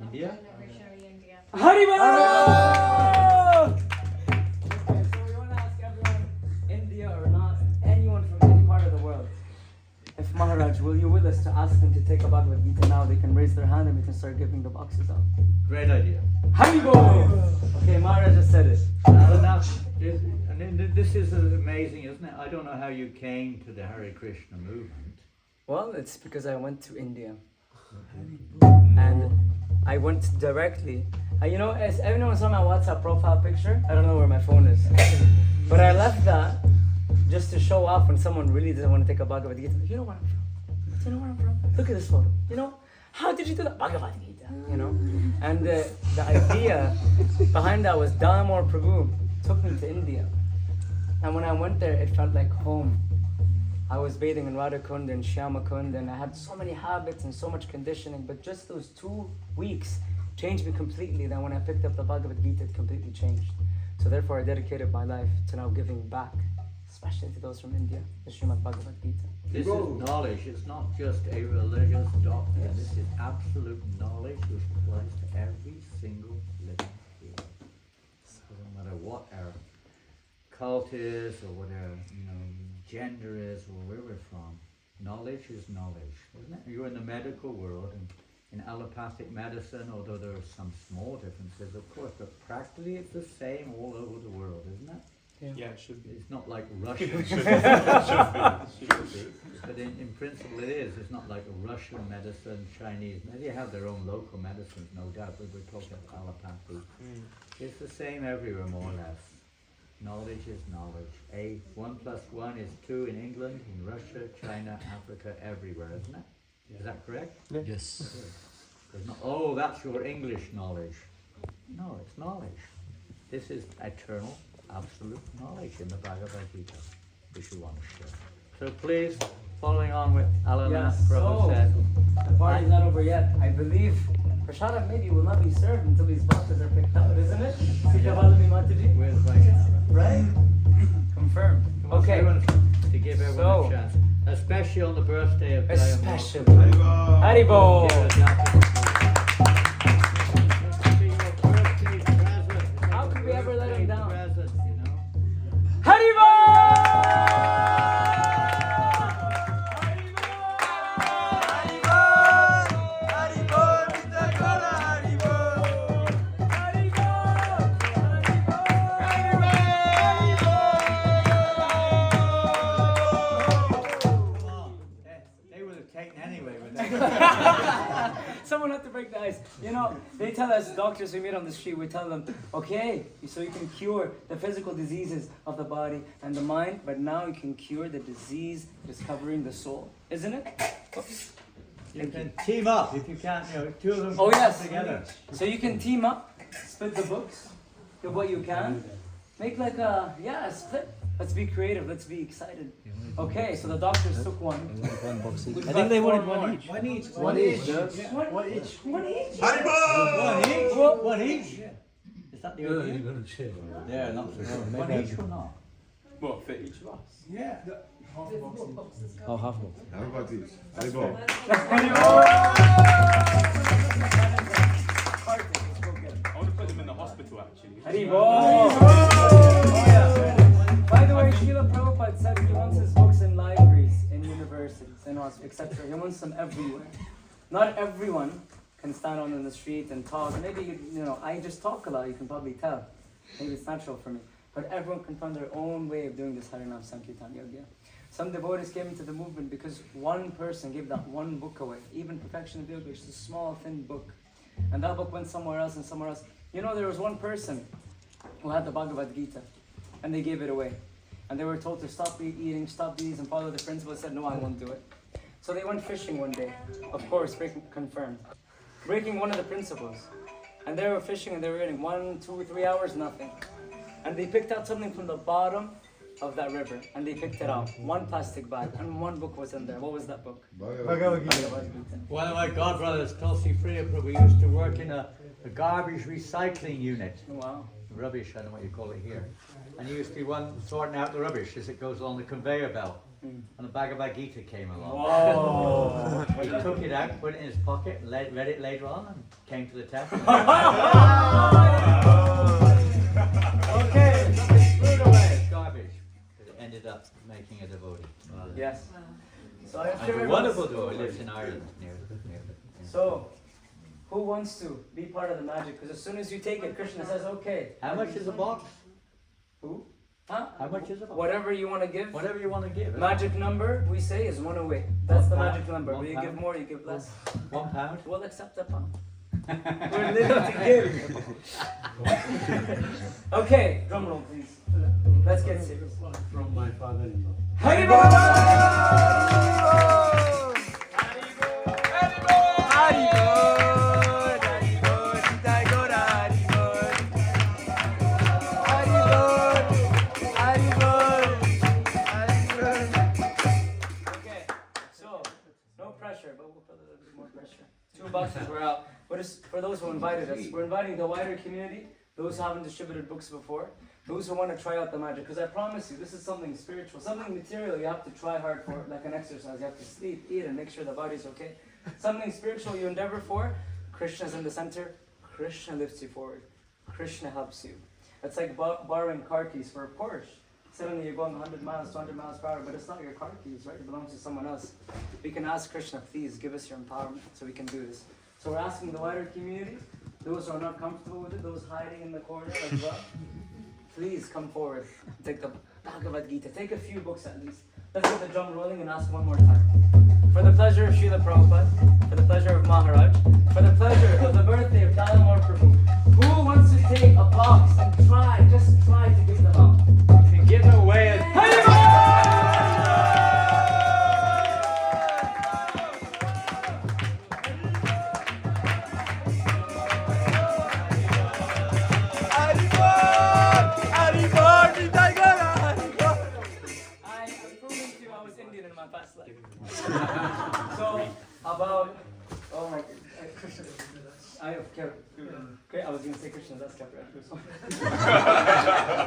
India? Haribo! Okay, so we want to ask everyone, India or not, anyone from any part of the world, if Maharaj, will you with us to ask them to take a Bhagavad Gita now? They can raise their hand and we can start giving the boxes out. Great idea. Haribo! Okay, Maharaj just said it. This is amazing, isn't it? I don't know how you came to the Hare Krishna movement. Well, it's because I went to India. And I went directly. You know, as everyone saw my WhatsApp profile picture, I don't know where my phone is. But I left that just to show off when someone really doesn't want to take a Bhagavad Gita. You know where I'm from? You know where I'm from? Look at this photo. You know? How did you do that? Bhagavad Gita. You know? And the idea behind that was Damodar Prabhu took me to India. And when I went there, it felt like home. I was bathing in Radhakund and Shyamakund, and I had so many habits and so much conditioning, but just those 2 weeks changed me completely. Then when I picked up the Bhagavad Gita, it completely changed. So therefore I dedicated my life to now giving back, especially to those from India, the Srimad Bhagavad Gita. This is knowledge, it's not just a religious doctrine. This is absolute knowledge which applies to every single living being. So no matter what our cult is or what our gender is or where we're from, knowledge is knowledge, isn't it? You're in the medical world and in allopathic medicine, although there are some small differences, of course, but practically it's the same all over the world, isn't it? Yeah, it should be. It's not like Russian. Should be. But in principle it is. It's not like a Russian medicine, Chinese. They have their own local medicines, no doubt, but we're talking allopathy. It's the same everywhere, more or less. Knowledge is knowledge. 1 + 1 is 2 in England, in Russia, China, Africa, everywhere, isn't it? Is that correct? Yes. There's not, oh, that's your English knowledge. No, it's knowledge. This is eternal, absolute knowledge in the Bhagavad Gita, which you want to share. So please, following on with Alana Yes, Prabhu so- said, The party's not over yet. I believe Prashadam maybe will not be served until these boxes are picked out, isn't it? Sikavalami Mataji? where's Vaishnava? Right? Confirmed. Okay. Everyone, to give everyone So- a chance, especially on the birthday of Jayamala. Especially. Haribo! How could we ever let him down? Present, you know? Haribo! They would have taken anyway, wouldn't they? Someone had to break the ice. You know, they tell us, doctors we meet on the street, we tell them, okay, so you can cure the physical diseases of the body and the mind, but now you can cure the disease that is covering the soul. Isn't it? Oops. You can team up if you can't, you know, two of them Oh can yes. together. So you can team up, split the books, do what you can. Make like a, a split. Let's be creative, let's be excited. Okay, so the doctors took one. One box each. We've I got think they wanted 4 more. one each. One each. One each. One each. One each. One each? Well, One each? Is that the idea? Yeah, not so sure. One maybe each or not? What, for each of us? Yeah. Oh, half box. How about these? Haribo. I want to put them in the hospital actually. Haribo! Oh yeah. By the way, Srila Prabhupada said he wants his books in libraries, in universities, and etc. He wants them everywhere. Not everyone can stand on in the street and talk. Maybe, you know, I just talk a lot, you can probably tell. Maybe it's natural for me. But everyone can find their own way of doing this Harinam Sankirtan Yoga. Some devotees came into the movement because one person gave that one book away. Even Perfection of Yoga, which is a small, thin book. And that book went somewhere else and somewhere else. You know, there was one person who had the Bhagavad Gita, and they gave it away. And they were told to stop eating, stop these, and follow the principles. Said, no, I won't do it. So they went fishing one day. Of course, breaking one of the principles. And they were fishing and they were eating 1, 2, 3 hours, nothing. And they picked out something from the bottom of that river, and they picked it out. One plastic bag, and one book was in there. What was that book? Bhagavad Gita. Bhagavad Gita. One of my godbrothers, Tulsi Priya Prabhu, used to work in a garbage recycling unit. Wow. Rubbish, I don't know what you call it here. And he used to be one sorting out the rubbish as it goes along the conveyor belt. And the Bhagavad Gita came along. Whoa. He took it out, put it in his pocket, and read it later on, and came to the temple. Okay, it's threw it away, it's garbage. It ended up making a devotee. Yes. So I'm And sure a everyone's- wonderful devotee, lives in Ireland, near So, who wants to be part of the magic? Because as soon as you take it, Krishna says, okay. How much is a box? Who? Huh? How much is a box? Whatever you want to give. Whatever you want to give. Magic number, we say, is 108. That's the £1. magic number. Will you £1. give more, you give less. £1. We'll accept a pound. We're living to give. Okay, drum roll, please. Let's get serious. From my father-in-law. Okay, so no pressure, but we'll put a little bit more pressure. 2 boxes were out. But it's for those who invited us. We're inviting the wider community, those who haven't distributed books before, those who want to try out the magic. Because I promise you, this is something spiritual, something material you have to try hard for, like an exercise. You have to sleep, eat, and make sure the body's okay. Something spiritual you endeavor for, Krishna's in the center, Krishna lifts you forward. Krishna helps you. It's like borrowing car keys for a Porsche. Suddenly you're going 100 miles, 200 miles per hour, but it's not your car keys, right? It belongs to someone else. We can ask Krishna, please give us your empowerment so we can do this. So we're asking the wider community, those who are not comfortable with it, those hiding in the corner as well. please come forward and take the Bhagavad Gita. Take a few books at least. Let's get the drum rolling and ask one more time. For the pleasure of Srila Prabhupada, for the pleasure of Maharaj, for the pleasure of the birthday of Dalamor Prabhu, who wants to take a box and just try to give them out? You can give away a So about Krishna. I was going to say Krishna. That's Kapra.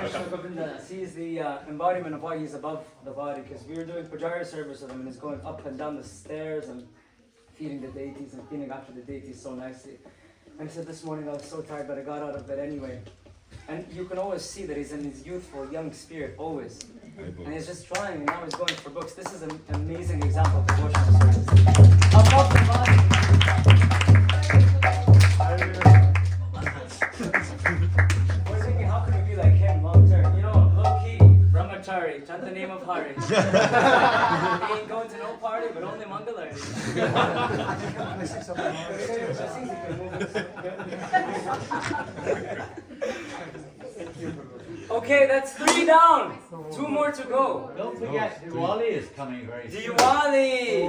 Krishna Govinda. He is the embodiment of why he's above the body. Because we were doing Pujari service with him, and he's going up and down the stairs and feeding the deities and cleaning after the deities so nicely. And he said this morning I was so tired, but I got out of bed anyway. And you can always see that he's in his youthful, young spirit, always. And he's just trying, and now he's going for books. This is an amazing example of devotional service. Above the body. We're thinking, how can we be like him long term? You know, low key, brahmachari, chant the name of Hari. He ain't going to no party, but only Mangalari. Okay, that's 3 down. 2 more to go. Don't forget, Diwali is coming very soon. Diwali!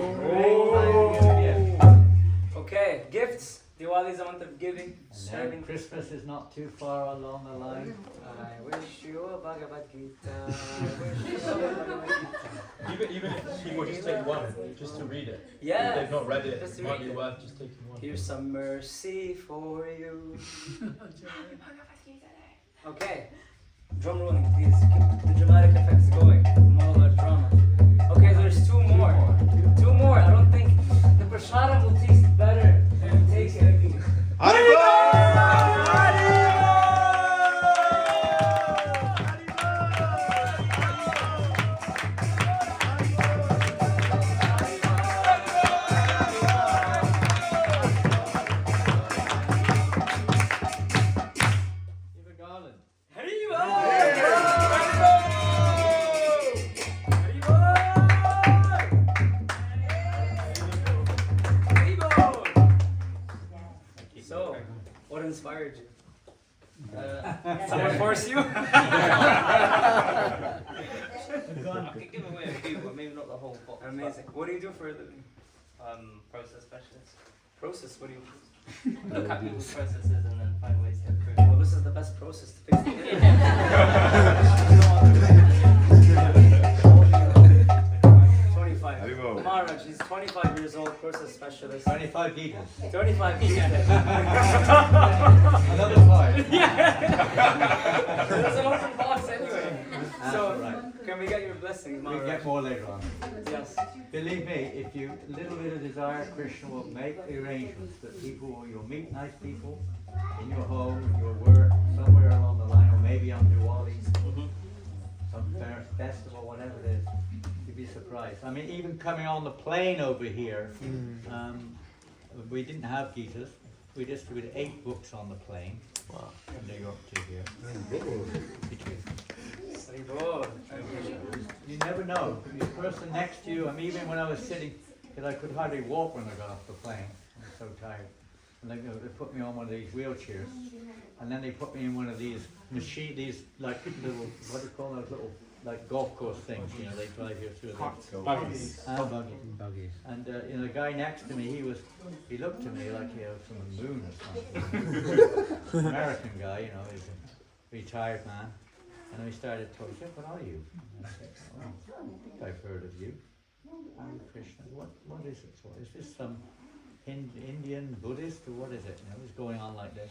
Oh. Okay, gifts. Diwali is a month of giving, And serving. then Christmas is not too far along the line. I wish you a Bhagavad Gita. I wish you a Bhagavad Gita. Even if people just take one, just to read it. Yeah. If they've not read it, Just to it might read be it. worth just taking one. Here's some mercy for you. Okay, drum rolling, please. Keep the dramatic effects going. More drama. Okay, there's 2 more. 2 more. I don't think the prashadam will taste better if you take it. So, what inspired you? Someone force you? I could give away a few, but maybe not the whole box. Amazing. What do you do for a living? Process specialist. Process, what do you Look at people's processes and then find ways to improve. Well, this is the best process to fix the internet. 25. Maharaj, he's 25 years old, process specialist. 25 gigas. 25 years. Another 5. There's an open box anyway. So, right. can we get your blessings, We'll Maharaj? get more later on. Yes. Believe me, if you little bit of desire, Krishna will make the arrangements that people, you'll meet nice people in your home, in your work, somewhere along the line, or maybe on Diwali, some festival, whatever it is. You'd be surprised. I mean, even coming on the plane over here, we didn't have Gitas. We distributed 8 books on the plane. Wow. From New York to here. You never know. The person next to you, I mean, even when I was sitting, because I could hardly walk when I got off the plane. I was so tired. And they put me on one of these wheelchairs. And then they put me in one of these these like little, what do you call those little, like golf course things, you know, they drive you through the Buggies. buggies. And you know, the guy next to me, he looked to me like he was from the moon or something. American guy, you know, he's a retired man. And we started talking, he said, what are you? And I said, oh, I think I've heard of you. I'm Krishna. What is it for? Is this some Indian Buddhist or what is it? You know, it was going on like this.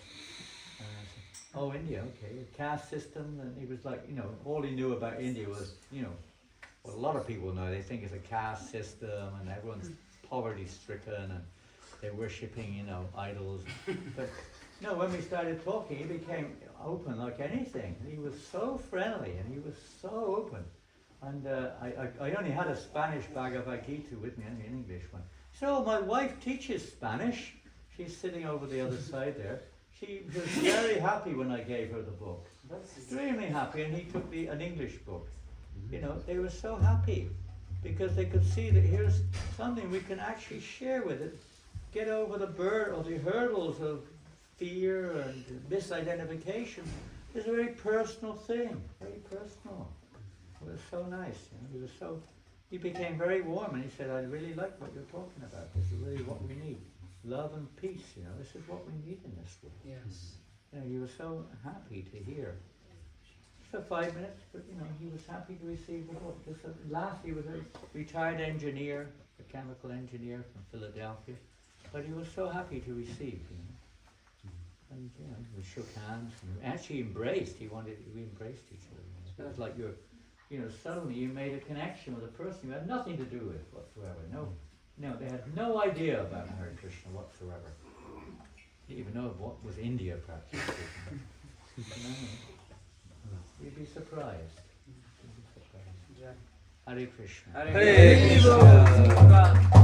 And I said, oh, India, okay, a caste system. And he was like, you know, all he knew about India was, you know, what a lot of people know. They think it's a caste system and everyone's poverty stricken and they're worshipping, you know, idols. But no, when we started talking, he became open like anything. He was so friendly and he was so open. And I only had a Spanish Bhagavad Gita with me, and an English one. So my wife teaches Spanish. She's sitting over the other side there. she was very happy when I gave her the book. Extremely happy, and he took me an English book. You know, they were so happy because they could see that here's something we can actually share with it, get over the hurdles of fear and misidentification. It's a very personal thing, very personal. It was so nice. You know, he became very warm, and he said, I really like what you're talking about. This is really what we need. Love and peace, you know, this is what we need in this world. Yes. You know, he was so happy to hear. For 5 minutes, but you know, he was happy to receive the book. Last, he was a retired engineer, a chemical engineer from Philadelphia, but he was so happy to receive, you know. And you know, we shook hands and actually embraced. We embraced each other. You know. It was like suddenly you made a connection with a person you had nothing to do with whatsoever. No, they had no idea about Hare Krishna whatsoever. They didn't even know what was India practically. You know? You'd be surprised. Yeah. Hare Krishna. Hare Krishna.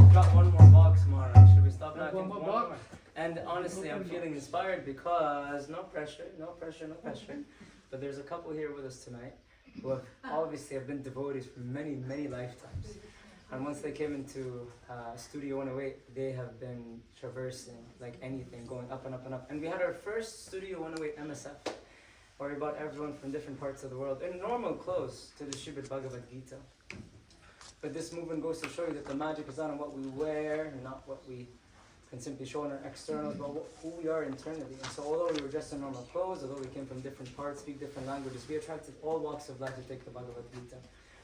We've got one more box, Maharaj. Should we stop knocking? One more box? And honestly, I'm feeling inspired because no pressure. But there's a couple here with us tonight who have been devotees for many, many lifetimes. And once they came into Studio 108, they have been traversing like anything, going up and up and up. And we had our first Studio 108 MSF, where we brought everyone from different parts of the world in normal clothes to distribute Bhagavad Gita. But this movement goes to show you that the magic is not in what we wear, not what we can simply show in our externals, but who we are internally. And so although we were dressed in normal clothes, although we came from different parts, speak different languages, we attracted all walks of life to take the Bhagavad Gita.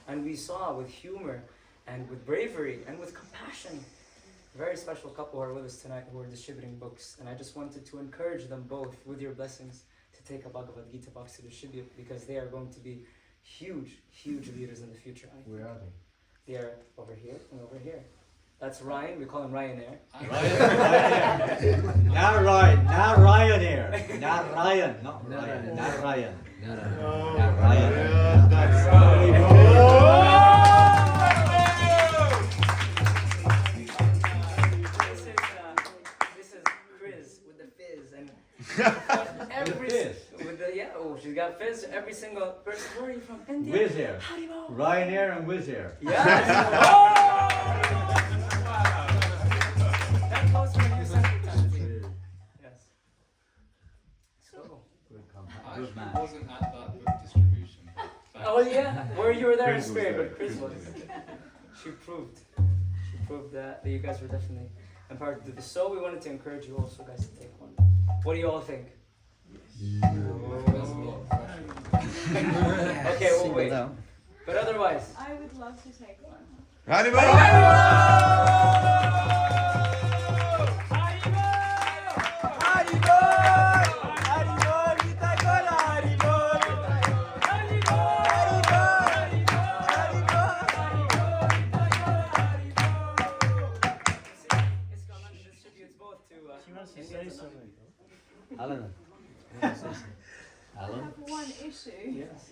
And we saw with humor and with bravery and with compassion, a very special couple who are with us tonight who are distributing books. And I just wanted to encourage them both with your blessings to take a Bhagavad Gita box to distribute, because they are going to be huge, huge leaders in the future. Where are they? They are over here and over here. That's Ryan, we call him Ryanair. Not Ryan, not Ryanair. Not Ryan, not Ryan, not Ryan. Not Ryan. That's This is Chris with the fizz. And she's got fizz. Every single person. Where are you from? India. Wizz Air. Ryanair and Wizz Air. Yes. That goes for you second. Yes. So. I wasn't at that book distribution. Oh yeah, where you were there in spirit, but Chris was. She proved that you guys were definitely empowered to do this. So we wanted to encourage you also guys to take one. What do you all think? Okay, we'll wait. But otherwise, I would love to take one. Alan. I have one issue. yes.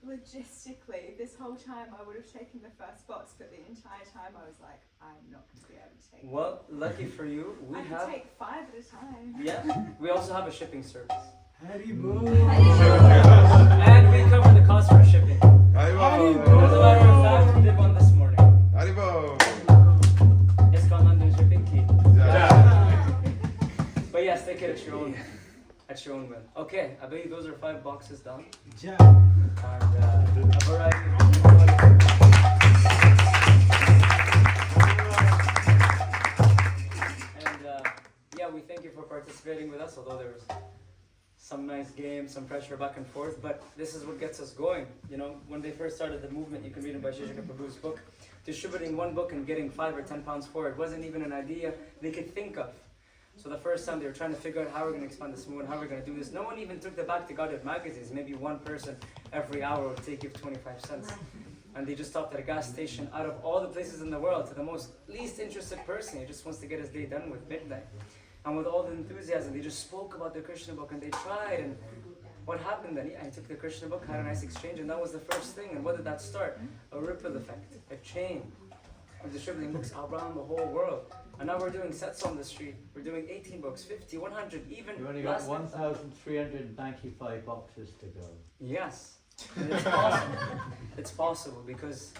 Logistically, this whole time I would have taken the first box, but the entire time I was like, I'm not going to be able to take one. Well, lucky for you, we I have. could take 5 at a time. Yeah, we also have a shipping service. Haribo. And we cover the cost for shipping. As a matter of fact, we did one this morning. It's called London Shipping Key. But yes, take it at your own will. Okay, I believe those are 5 boxes done. Yeah. And a variety of and we thank you for participating with us, although there was some nice games, some pressure back and forth, but this is what gets us going. You know, when they first started the movement, you can read it by Shishika Prabhu's book, distributing one book and getting 5 or 10 pounds for it wasn't even an idea they could think of. So the first time they were trying to figure out how we're going to expand this movement, how we're going to do this, no one even took the Back to Godhead magazines. Maybe one person every hour would give 25 cents. And they just stopped at a gas station out of all the places in the world to the most least interested person. He just wants to get his day done with midnight. And with all the enthusiasm, they just spoke about the Krishna book and they tried. And what happened then? I took the Krishna book, had a nice exchange, and that was the first thing. And what did that start? A ripple effect, a chain of distributing books around the whole world. And now we're doing sets on the street. We're doing 18 books, 50, 100, even. You only got last 1,395 boxes to go. Yes, and it's possible. It's possible because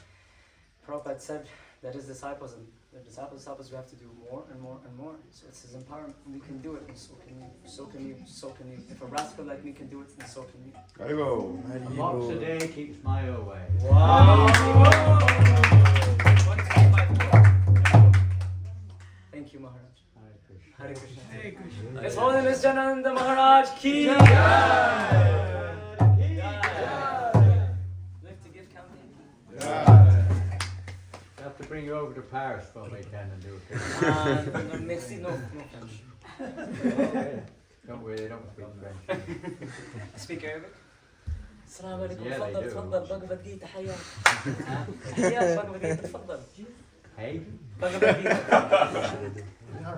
Prabhupada said that his disciples and the disciples we have to do more and more and more. So it's his empowerment. We can do it, and so can you. So can you. So can you. If a rascal like me can do it, then so can you. Haribo. A box a day keeps my away. Wow! Thank you, Maharaj. Hare Krishna. Hare Krishna. His Holiness Jananda Maharaj ki Jai. Live to give campaign. I have to bring you over to Paris for we can and do it. No, merci, no French. Don't worry, they don't speak French. Speak Arabic? السلام عليكم. Yeah, they تفضل do. تفضل بقبة جيت حياك. حياك بقبة جيت تفضل. Hey? بقبة جيت.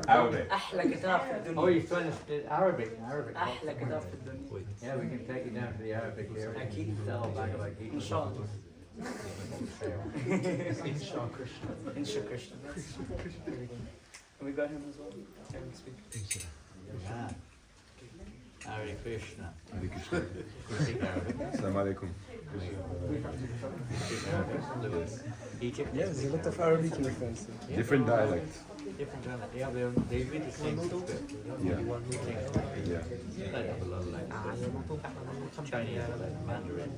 Arabic. أحلى كتاب في الدنيا. Oh, you're trying to speak Arabic. أحلى كتاب في الدنيا. Yeah, we can take you down to the Arabic here. أكيد. إن شاء الله. Insha Krishna. Insha Krishna. We got him as well. Can we speak? Yeah. Hare Krishna. Hare Krishna. Speak Arabic. Assalamu alaikum. Egypt. Yes, there's a lot of Arabic in France. Different dialect. Different dialect. Yeah, they read the same script. Yeah. Yeah. Yeah. They have a lot of like Chinese, like Mandarin.